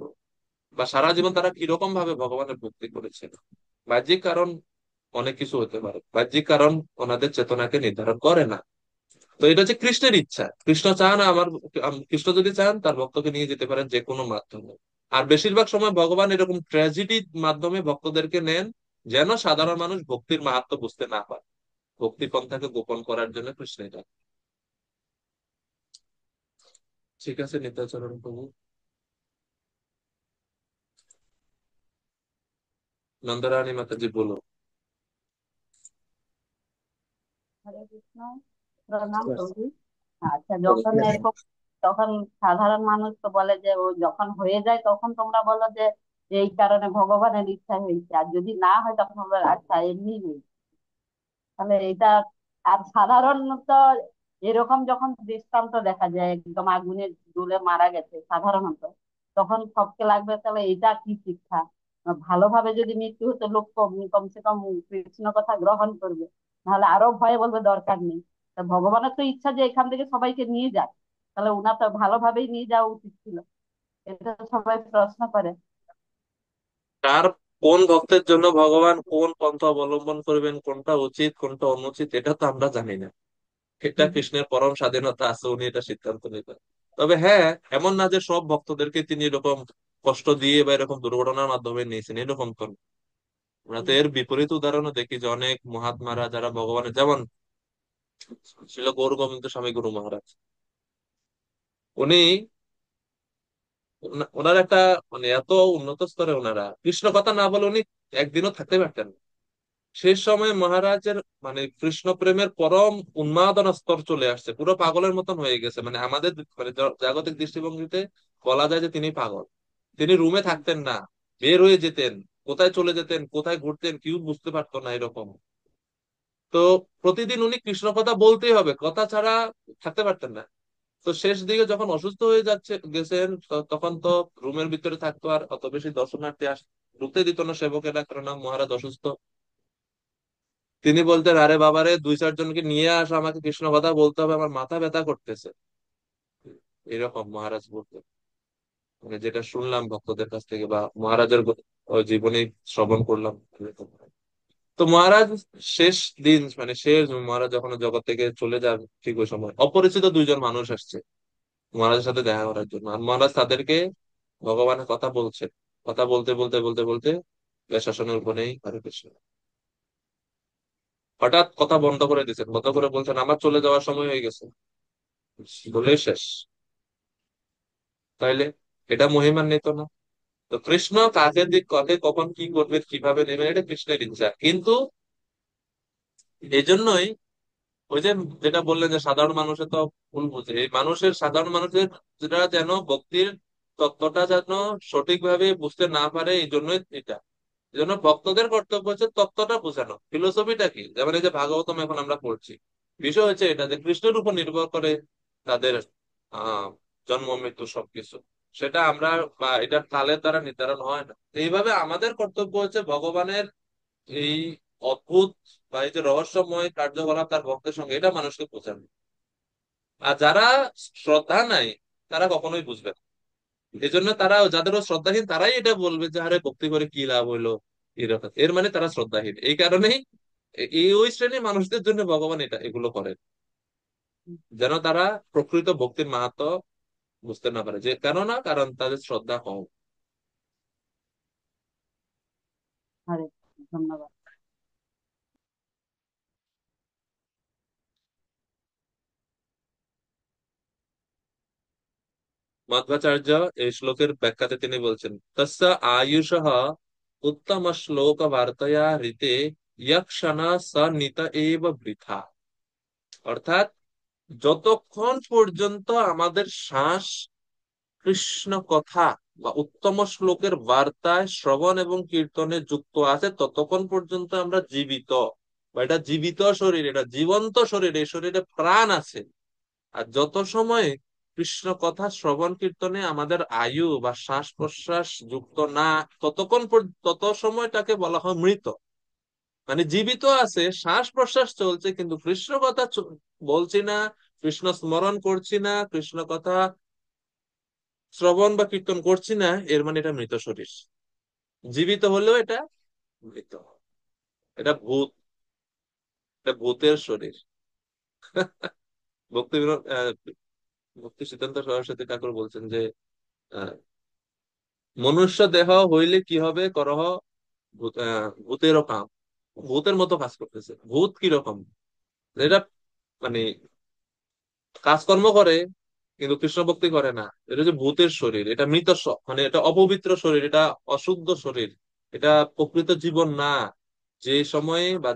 বা সারা জীবন তারা কিরকম ভাবে ভগবানের ভক্তি করেছিল। বাহ্যিক কারণ অনেক কিছু হতে পারে, বাহ্যিক কারণ ওনাদের চেতনাকে নির্ধারণ করে না। তো এটা হচ্ছে কৃষ্ণের ইচ্ছা। কৃষ্ণ চান কৃষ্ণ যদি চান তার ভক্তকে নিয়ে যেতে পারেন যে কোনো মাধ্যমে। আর বেশিরভাগ সময় ভগবান এরকম ট্র্যাজেডির মাধ্যমে ভক্তদেরকে নেন, যেন সাধারণ মানুষ ভক্তির মাহাত্ম্য বুঝতে না পারে, ভক্তি পন্থাকে গোপন করার জন্য কৃষ্ণ এটা। ঠিক আছে নিত্যাচরণ প্রভু। নন্দরানী মাতাজি বলো। হরে কৃষ্ণ, প্রণাম ব্যাস। প্রভু। আচ্ছা, যখন এরকম, তখন সাধারণ মানুষ তো বলে যে ও যখন হয়ে যায় তখন তোমরা বলো যে এই কারণে ভগবানের ইচ্ছা হয়েছে, আর যদি না হয় তখন তোমরা আচ্ছা এমনি হয়েছে। তাহলে এটা, আর সাধারণত এরকম যখন দৃষ্টান্ত দেখা যায় একদম আগুনে জ্বলে মারা গেছে সাধারণত, তখন সবকে লাগবে তাহলে এটা কি শিক্ষা। ভালোভাবে যদি মৃত্যু হতো লোক কমসে কম কৃষ্ণ কথা গ্রহণ করবে, নাহলে আরো ভয়ে বলবে দরকার নেই। তা ভগবানের তো ইচ্ছা যে এখান থেকে সবাইকে নিয়ে যাক, তাহলে উনার তো ভালোভাবেই নিয়ে যাওয়া উচিত ছিল। এটা সবাই প্রশ্ন করে। কার কোন ভক্তের জন্য ভগবান কোন পন্থা অবলম্বন করবেন, কোনটা উচিত কোনটা অনুচিত, এটা তো আমরা জানি না। এটা কৃষ্ণের পরম স্বাধীনতা আছে, উনি এটা সিদ্ধান্ত নেবেন। তবে হ্যাঁ, এমন না যে সব ভক্তদেরকে তিনি এরকম কষ্ট দিয়ে বা এরকম দুর্ঘটনার মাধ্যমে নিয়েছেন, এরকম তো না। আমরা তো এর বিপরীত উদাহরণও দেখি যে অনেক মহাত্মারা যারা ভগবানের, যেমন ছিল গৌর গোবিন্দ স্বামী গুরু মহারাজ। উনি ওনার একটা মানে এত উন্নত স্তরে ওনারা কৃষ্ণ কথা না বলে উনি একদিনও থাকতে পারতেন না। শেষ সময় মহারাজের মানে কৃষ্ণ প্রেমের পরম উন্মাদনা স্তর চলে আসছে, পুরো পাগলের মতন হয়ে গেছে, মানে আমাদের মানে জাগতিক দৃষ্টিভঙ্গিতে বলা যায় যে তিনি পাগল। তিনি রুমে থাকতেন না, বের হয়ে যেতেন, কোথায় চলে যেতেন, কোথায় ঘুরতেন কেউ বুঝতে পারতো না এরকম। তো প্রতিদিন উনি কৃষ্ণ কথা বলতেই হবে, কথা ছাড়া থাকতে পারতেন না। তো শেষ দিকে যখন অসুস্থ হয়ে যাচ্ছে গেছেন, তখন তো রুমের ভিতরে থাকতো, আর অত বেশি দর্শনার্থী ঢুকতে দিত না সেবকেরা, কারণ মহারাজ অসুস্থ। তিনি বলতেন, আরে বাবারে, দুই চারজনকে নিয়ে আসো, আমাকে কৃষ্ণ কথা বলতে হবে, আমার মাথা ব্যথা করতেছে। এরকম মহারাজ বলতেন। মানে যেটা শুনলাম ভক্তদের কাছ থেকে বা মহারাজের ওই জীবনী শ্রবণ করলাম এরকম। তো মহারাজ শেষ দিন মানে শেষ মহারাজ যখন জগৎ থেকে চলে যান, ঠিক ওই সময় অপরিচিত দুইজন মানুষ আসছে মহারাজের সাথে দেখা করার জন্য, আর মহারাজ তাদেরকে ভগবানের কথা বলছেন। কথা বলতে বলতে বলতে বলতে বেশাসনের উপরেই হরে কৃষ্ণ, হঠাৎ কথা বন্ধ করে দিচ্ছেন, বন্ধ করে বলছেন আমার চলে যাওয়ার সময় হয়ে গেছে, বলেই শেষ। তাইলে এটা মহিমান্বিত না? তো কৃষ্ণ কাকে দিক কাকে কখন কি করবে কিভাবে নেবেন এটা কৃষ্ণের ইচ্ছা, কিন্তু এই জন্যই ওই যে যেটা বললেন যে সাধারণ মানুষের তো ভুল বুঝে, এই মানুষের সাধারণ মানুষের যেটা যেন ভক্তির তত্ত্বটা যেন সঠিকভাবে বুঝতে না পারে, এই জন্যই এটা। এই জন্য ভক্তদের কর্তব্য হচ্ছে তত্ত্বটা বোঝানো, ফিলোসফিটা কি। যেমন এই যে ভাগবতম এখন আমরা পড়ছি, বিষয় হচ্ছে এটা যে কৃষ্ণের উপর নির্ভর করে তাদের আহ জন্ম মৃত্যু সবকিছু। সেটা আমরা বা এটা কালের দ্বারা নির্ধারণ হয় না। তো এইভাবে আমাদের কর্তব্য হচ্ছে ভগবানের এই অদ্ভুত বা এই যে রহস্যময় কার্যকলাপ তার ভক্তের সঙ্গে, এটা মানুষকে বোঝানো। আর যারা শ্রদ্ধা নাই তারা কখনোই বুঝবে না। এই জন্য তারা, যাদেরও শ্রদ্ধাহীন তারাই এটা বলবে যে আরে ভক্তি করে কি লাভ হইলো, এরকম, এর মানে তারা শ্রদ্ধাহীন। এই কারণেই এই ওই শ্রেণীর মানুষদের জন্য ভগবান এটা এগুলো করেন, যেন তারা প্রকৃত ভক্তির মাহাত্ম্য বুঝতে না পারে, যে কেন না, কারণ তাদের শ্রদ্ধা কম। হরে কৃষ্ণ, ধন্যবাদ। মধ্বাচার্য এই শ্লোকের ব্যাখ্যাতে তিনি বলছেন, তস্য আয়ুষঃ উত্তম শ্লোক বার্তয়া রীতে ইয়ক্ষণা স নিত এব বৃথা। অর্থাৎ যতক্ষণ পর্যন্ত আমাদের শ্বাস কৃষ্ণ কথা বা উত্তম শ্লোকের বার্তায় শ্রবণ এবং কীর্তনে যুক্ত আছে, ততক্ষণ পর্যন্ত আমরা জীবিত, বা এটা জীবিত শরীর, এটা জীবন্ত শরীর, এই শরীরে প্রাণ আছে। আর যত সময় কৃষ্ণ কথা শ্রবণ কীর্তনে আমাদের আয়ু বা শ্বাস প্রশ্বাস যুক্ত না, তত সময়টাকে বলা হয় মৃত। মানে জীবিত আছে, শ্বাস প্রশ্বাস চলছে, কিন্তু কৃষ্ণ কথা বলছি না, কৃষ্ণ স্মরণ করছি না, কৃষ্ণ কথা শ্রবণ বা কীর্তন করছি না, এর মানে এটা মৃত শরীর। জীবিত হলেও এটা মৃত, এটা ভূত, এটা ভূতের শরীর। ভক্তি ভক্তি সিদ্ধান্ত সরস্বতী ঠাকুর বলছেন যে আহ, মনুষ্য দেহ হইলে কি হবে করহ, ভূতেরও কাম। ভূতের মতো কাজ করতেছে। ভূত কিরকম, এটা মানে কাজকর্ম করে, কিন্তু কৃষ্ণ ভক্তি করে না। এটা যে ভূতের শরীর, এটা মৃত মানে এটা অপবিত্র শরীর, এটা অশুদ্ধ শরীর, এটা প্রকৃত জীবন না। যে সময়ে বা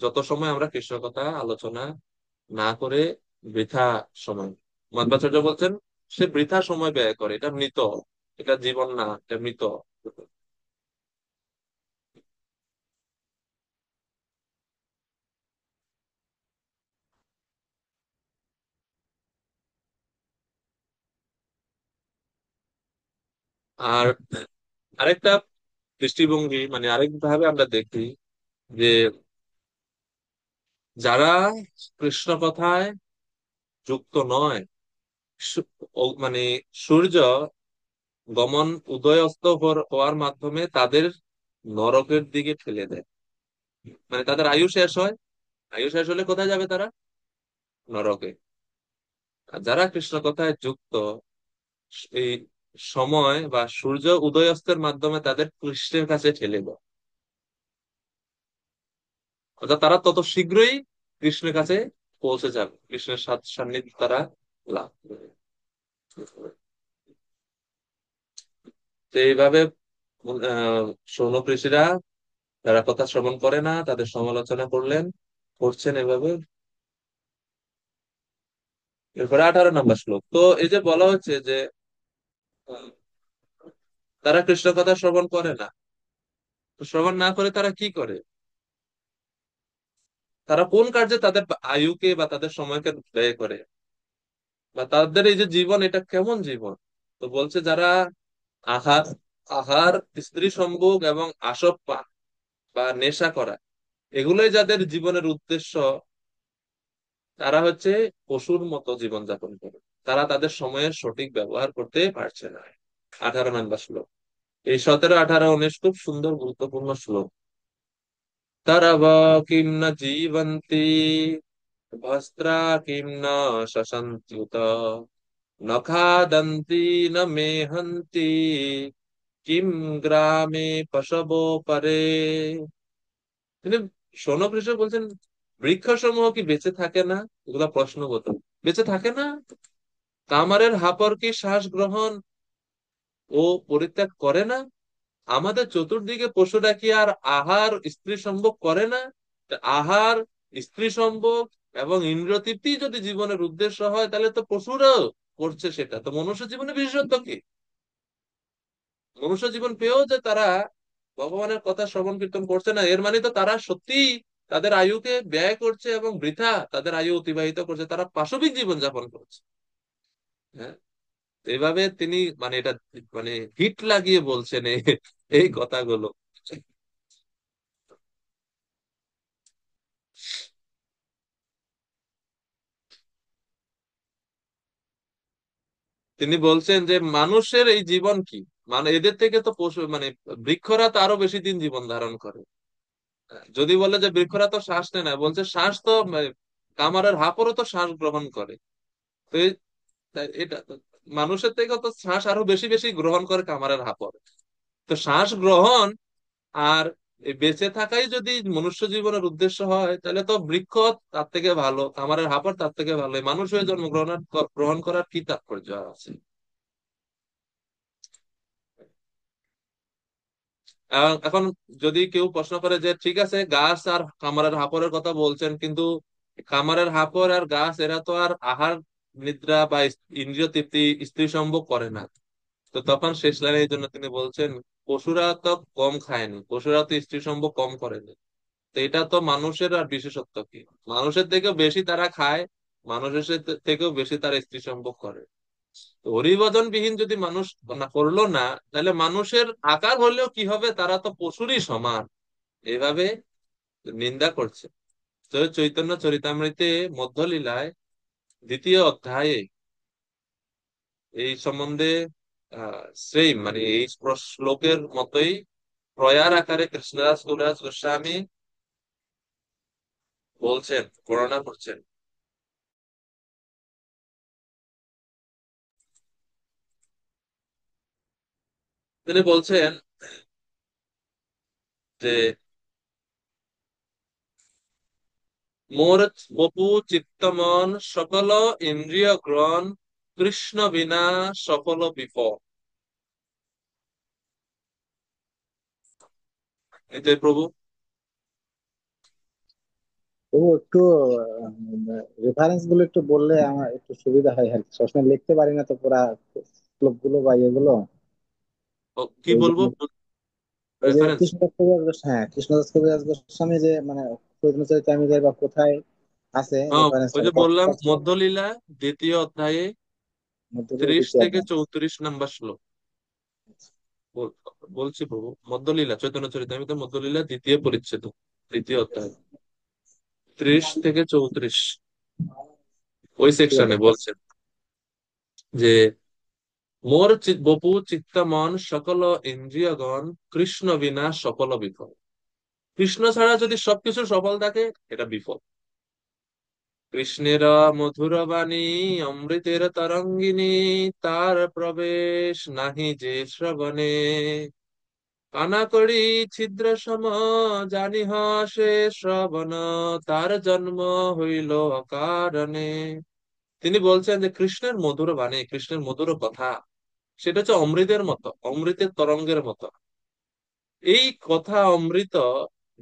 যত সময় আমরা কৃষ্ণ কথা আলোচনা না করে বৃথা সময়, মধ্বাচার্য বলছেন সে বৃথা সময় ব্যয় করে, এটা মৃত, এটা জীবন না, এটা মৃত। আর আরেকটা দৃষ্টিভঙ্গি মানে আরেক ভাবে আমরা দেখি যে যারা কৃষ্ণ কথায় যুক্ত নয়, মানে সূর্য গমন উদয় অস্ত হওয়ার মাধ্যমে তাদের নরকের দিকে ঠেলে দেয়। মানে তাদের আয়ু শেষ হয়, আয়ু শেষ হলে কোথায় যাবে তারা? নরকে। আর যারা কৃষ্ণ কথায় যুক্ত, এই সময় বা সূর্য উদয় অস্তের মাধ্যমে তাদের কৃষ্ণের কাছে ঠেলে দেয়, অর্থাৎ তারা তত শীঘ্রই কৃষ্ণের কাছে পৌঁছে যাবে, কৃষ্ণের সান্নিধ্য তারা লাভ করবে। তো এইভাবে সৌনক ঋষিরা যারা কথা শ্রবণ করে না তাদের সমালোচনা করছেন এভাবে। এরপরে 18 নম্বর শ্লোক। তো এই যে বলা হচ্ছে যে আহ, তারা কৃষ্ণ কথা শ্রবণ করে না, তো শ্রবণ না করে তারা কি করে? তারা কোন কার্যে তাদের আয়ুকে বা তাদের সময়কে ব্যয় করে, বা তাদের এই যে জীবন, এটা কেমন জীবন? তো বলছে যারা আহার আহার স্ত্রী সম্ভোগ এবং আসব পান বা নেশা করা, এগুলোই যাদের জীবনের উদ্দেশ্য, তারা হচ্ছে পশুর মতো জীবন যাপন করে। তারা তাদের সময়ের সঠিক ব্যবহার করতে পারছে না। 18 নম্বর শ্লোক। এই 17, 18, 19 খুব সুন্দর গুরুত্বপূর্ণ শ্লোক। তারব কিম ন জীবন্তি ভস্ত্রা কিম ন শশন্ত্যুত ন খাদন্তি ন মেহন্তি কিম গ্রামে পশবো পরে। তিনি শৌনক ঋষি বলছেন বৃক্ষ সমূহ কি বেঁচে থাকে না? এগুলা প্রশ্নগত। বেঁচে থাকে না? কামারের হাপর কি শ্বাস গ্রহণ ও পরিত্যাগ করে না? আমাদের চতুর্দিকে পশুরা কি আর আহার স্ত্রী সম্ভোগ করে না? তা আহার, স্ত্রী সম্ভোগ এবং ইন্দ্রিয় তৃপ্তি যদি জীবনের উদ্দেশ্য হয়, তাহলে তো পশুরাও করছে সেটা। তো মনুষ্য জীবনে বিশেষত্ব কি? মনুষ্য জীবন পেয়েও যে তারা ভগবানের কথা শ্রবণ কীর্তন করছে না, এর মানে তো তারা সত্যি তাদের আয়ুকে ব্যয় করছে এবং বৃথা তাদের আয়ু অতিবাহিত করছে, তারা পাশবিক জীবন যাপন করছে। হ্যাঁ, তো এইভাবে তিনি মানে এটা মানে হিট লাগিয়ে বলছেন এই কথাগুলো। তিনি বলছেন যে মানুষের এই জীবন কি, মানে এদের থেকে তো পশু মানে বৃক্ষরা তো আরো বেশি দিন জীবন ধারণ করে। যদি বলে যে বৃক্ষরা তো শ্বাস নেয় না, বলছে শ্বাস তো কামারের হাপরও তো শ্বাস গ্রহণ করে। তো এটা তো মানুষের থেকে তো শ্বাস আরো বেশি বেশি গ্রহণ করে কামারের হাপর। তো শ্বাস গ্রহণ আর এই বেঁচে থাকাই যদি মনুষ্য জীবনের উদ্দেশ্য হয়, তাহলে তো বৃক্ষ তার থেকে ভালো, কামারের হাপর তার থেকে ভালো, এই মানুষ হয়ে জন্মগ্রহণ গ্রহণ করার কি তাৎপর্য আছে? এখন যদি কেউ প্রশ্ন করে যে ঠিক আছে গাছ আর কামারের হাপরের কথা বলছেন, কিন্তু কামারের হাপর আর গাছ এরা তো আর আহার নিদ্রা বা ইন্দ্রিয় তৃপ্তি স্ত্রী সম্ভোগ করে না। তো তখন শেষ লাইনে এই জন্য তিনি বলছেন পশুরা তো কম খায়নি, পশুরা তো স্ত্রী সম্ভোগ কম করেনি। তো এটা তো মানুষের আর বিশেষত্ব কি? মানুষের থেকেও বেশি তারা খায়, মানুষের থেকেও বেশি তারা স্ত্রী সম্ভোগ করে। তো হরিভজন বিহীন যদি মানুষ না করলো না, তাহলে মানুষের আকার হলেও কি হবে? তারা তো পশুরই সমান। এভাবে নিন্দা করছে। তো চৈতন্য চরিতামৃতে মধ্যলীলায় 2য় অধ্যায়ে এই সম্বন্ধে সেম মানে এই শ্লোকের মতোই প্রয়ার আকারে কৃষ্ণদাস কবিরাজ গোস্বামী বলছেন, বর্ণনা করছেন। তিনি বলছেন যে মোর বপু চিত্তমন সকল ইন্দ্রিয় গ্রহণ কৃষ্ণ বিনা সফল বিফল। এটাই প্রভু। তবু একটু রেফারেন্স গুলো একটু বললে আমার একটু সুবিধা হয় আর কি। সবসময় লিখতে পারি না তো পুরা শ্লোক গুলো বা ইয়েগুলো। কি এই বলবো? জন্য ওই যে রেফারেন্স? কৃষ্ণদাস কবিরাজ হ্যাঁ কৃষ্ণদাস কবিরাজ গোস্বামী যে মানে চৈতন্যচরিতামির্জায় বা কোথায় আছে হ্যাঁ, ওই রেফারেন্সটা যে বললাম কাছে মধ্যলীলা দ্বিতীয় অধ্যায়ে মধ্যে 30 দ্বিতীয় থেকে অধ্যায়। 34 নম্বর শ্লোক। বল- বলছি প্রভু, মধ্যলীলা চৈতন্য চরিতামৃত মধ্যলীলা দ্বিতীয় পরিচ্ছেদ, তৃতীয় অধ্যায়, 30 থেকে 34, ওই ঠিক আছে সেকশনে বলছেন যে মোর বপু চিত্ত মন সকল ইন্দ্রিয়গণ কৃষ্ণ বিনা সফল বিফল। কৃষ্ণ ছাড়া যদি সবকিছু সফল থাকে, এটা বিফল। কৃষ্ণের মধুর বাণী অমৃতের তরঙ্গিনী, তার প্রবেশ নাহি যে শ্রবণে। কানা করি ছিদ্র সম জানিহ সে শ্রবণ, তার জন্ম হইল অকারণে। তিনি বলছেন যে কৃষ্ণের মধুর বাণী, কৃষ্ণের মধুর কথা, সেটা হচ্ছে অমৃতের মতো, অমৃতের তরঙ্গের মতো। এই কথা অমৃত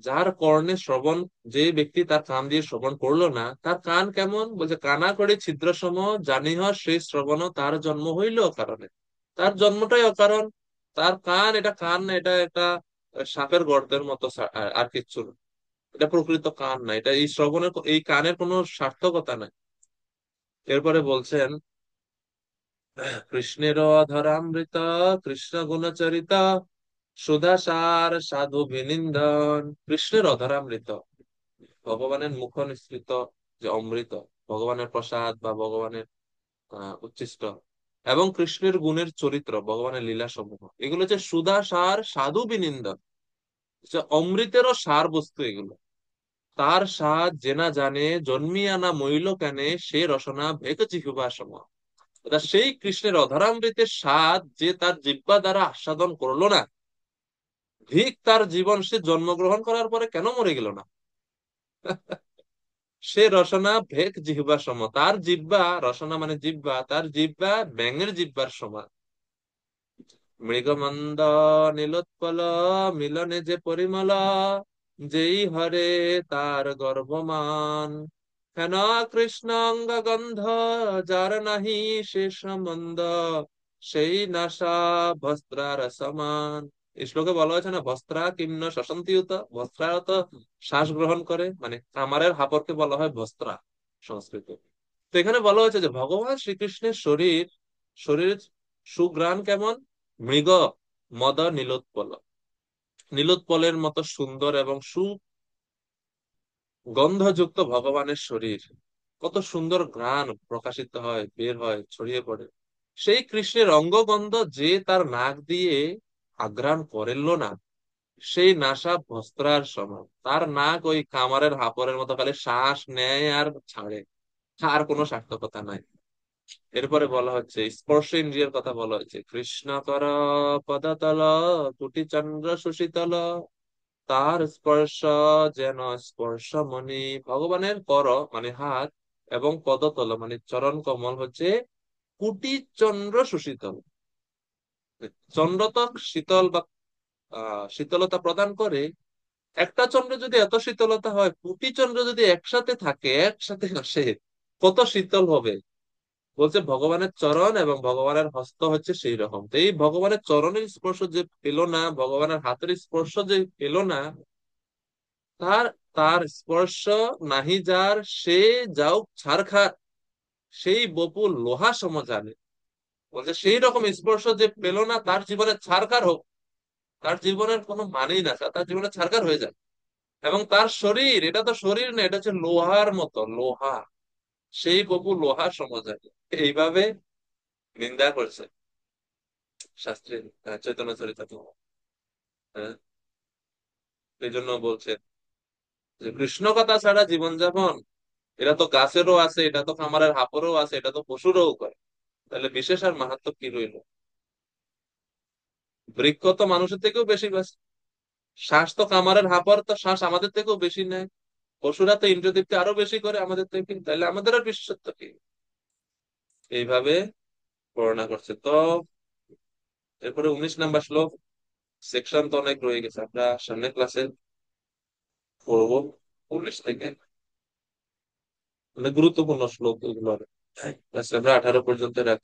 যার কর্ণে শ্রবণ, যে ব্যক্তি তার কান দিয়ে শ্রবণ করলো না, তার কান কেমন? বলছে কানা করে ছিদ্র সম জানিহ সেই শ্রবণ, তার জন্ম হইল অকারণে। তার জন্মটাই অকারণ। তার কান, এটা কান না, এটা একটা সাপের গর্তের মতো, আর কিচ্ছু না। এটা প্রকৃত কান না, এটা এই শ্রবণের, এই কানের কোনো সার্থকতা নাই। এরপরে বলছেন কৃষ্ণের অধরামৃত কৃষ্ণ গুণচরিত, সুধাসার সাধু বিনিন্দন। কৃষ্ণের অধরামৃত, ভগবানের মুখ নিঃসৃত যে অমৃত, ভগবানের প্রসাদ বা ভগবানের উচ্ছিষ্ট, এবং কৃষ্ণের গুণের চরিত্র, ভগবানের লীলা সমূহ, এগুলো হচ্ছে সুধাসার সাধু বিনিন্দন। যে অমৃতেরও সার বস্তু এগুলো। তার স্বাদ জেনা জানে জন্মিয়া না মইল কেনে, সে রসনা ভেক জিহুবা সম। সেই কৃষ্ণের অধরামৃতের স্বাদ যে তার জিহ্বা দ্বারা আস্বাদন করলো না, ঠিক তার জীবন, সে জন্মগ্রহণ করার পরে কেন মরে গেল না? সে রসনা ভেক জিহ্বা সম, তার জিহ্বা, রসনা মানে জিহ্বা, তার জিহ্বা ব্যাঙের জিহ্বার সমান। মৃগমন্দ নীলোৎপল মিলনে যে পরিমল, যেই হরে তার গর্ভমান। হেন কৃষ্ণ অঙ্গ গন্ধ যার নাহি সে সম্বন্ধ, সেই নাসা বস্ত্রার সমান। এই শ্লোকে বলা হয়েছে না, বস্ত্রা কিম্ন শসন্তিউত, বস্ত্রাও তো শ্বাস গ্রহণ করে, মানে কামারের হাপড়কে বলা হয় বস্ত্রা সংস্কৃত। তো এখানে বলা হয়েছে যে ভগবান শ্রীকৃষ্ণের শরীর, শরীর সুঘ্রাণ কেমন? মৃগ মদ নীলোৎপল, নীলোৎপলের মতো সুন্দর এবং সুগন্ধযুক্ত ভগবানের শরীর। কত সুন্দর ঘ্রাণ প্রকাশিত হয়, বের হয়, ছড়িয়ে পড়ে। সেই কৃষ্ণের অঙ্গগন্ধ যে তার নাক দিয়ে আঘ্রাণ করেল না, সেই নাসা ভস্ত্রার সমান। তার নাক ওই কামারের হাপড়ের মতো খালি শ্বাস নেয় আর ছাড়ে, আর কোনো সার্থকতা নাই। এরপরে বলা হচ্ছে স্পর্শ ইন্দ্রিয়ের কথা বলা হচ্ছে, কৃষ্ণ কর পদতল কুটি চন্দ্র সুশীতল, তার স্পর্শ যেন স্পর্শ মণি। ভগবানের কর মানে হাত, এবং পদতল মানে চরণ কমল হচ্ছে কুটি চন্দ্র সুশীতল। চন্দ্র তো শীতল বা শীতলতা প্রদান করে। একটা চন্দ্র যদি এত শীতলতা হয়, কোটি চন্দ্র যদি একসাথে থাকে, একসাথে আসে, কত শীতল হবে। বলছে ভগবানের চরণ এবং ভগবানের হস্ত হচ্ছে সেই রকম। তো এই ভগবানের চরণের স্পর্শ যে পেল না, ভগবানের হাতের স্পর্শ যে পেল না, তার তার স্পর্শ নাহি যার, সে যাও ছারখার, সেই বপু লোহা সম জানে। বলছে সেই রকম স্পর্শ যে পেল না, তার জীবনে ছারখার হোক, তার জীবনের কোনো মানেই না, তার জীবনে ছারখার হয়ে যায়। এবং তার শরীর, এটা তো শরীর না, এটা হচ্ছে লোহার মতো, লোহা, সেই বপু লোহা সম জানে। এইভাবে নিন্দা করছে শাস্ত্রী, চৈতন্য চরিতামৃত। হ্যাঁ, এই জন্য বলছেন যে কৃষ্ণ কথা ছাড়া জীবনযাপন, এটা তো গাছেরও আছে, এটা তো খামারের হাপরও আছে, এটা তো পশুরও করে, তাহলে বিশেষ আর মাহাত্ম্য কি রইল? বৃক্ষ তো মানুষের থেকেও বেশি বাঁচে, শ্বাস তো কামারের হাপর, তো শ্বাস আমাদের থেকেও বেশি নেয়, পশুরা তো ইন্দ্রিয় তৃপ্তি আরো বেশি করে আমাদের থেকে, তাহলে আমাদের আর বিশেষত্ব কি? এইভাবে বর্ণনা করছে। তো এরপরে 19 নাম্বার শ্লোক, সেকশন তো অনেক রয়ে গেছে, আমরা সামনের ক্লাসে পড়বো 19 থেকে। মানে গুরুত্বপূর্ণ শ্লোক এগুলো, ক্লাসে আমরা 18 পর্যন্ত রাখি।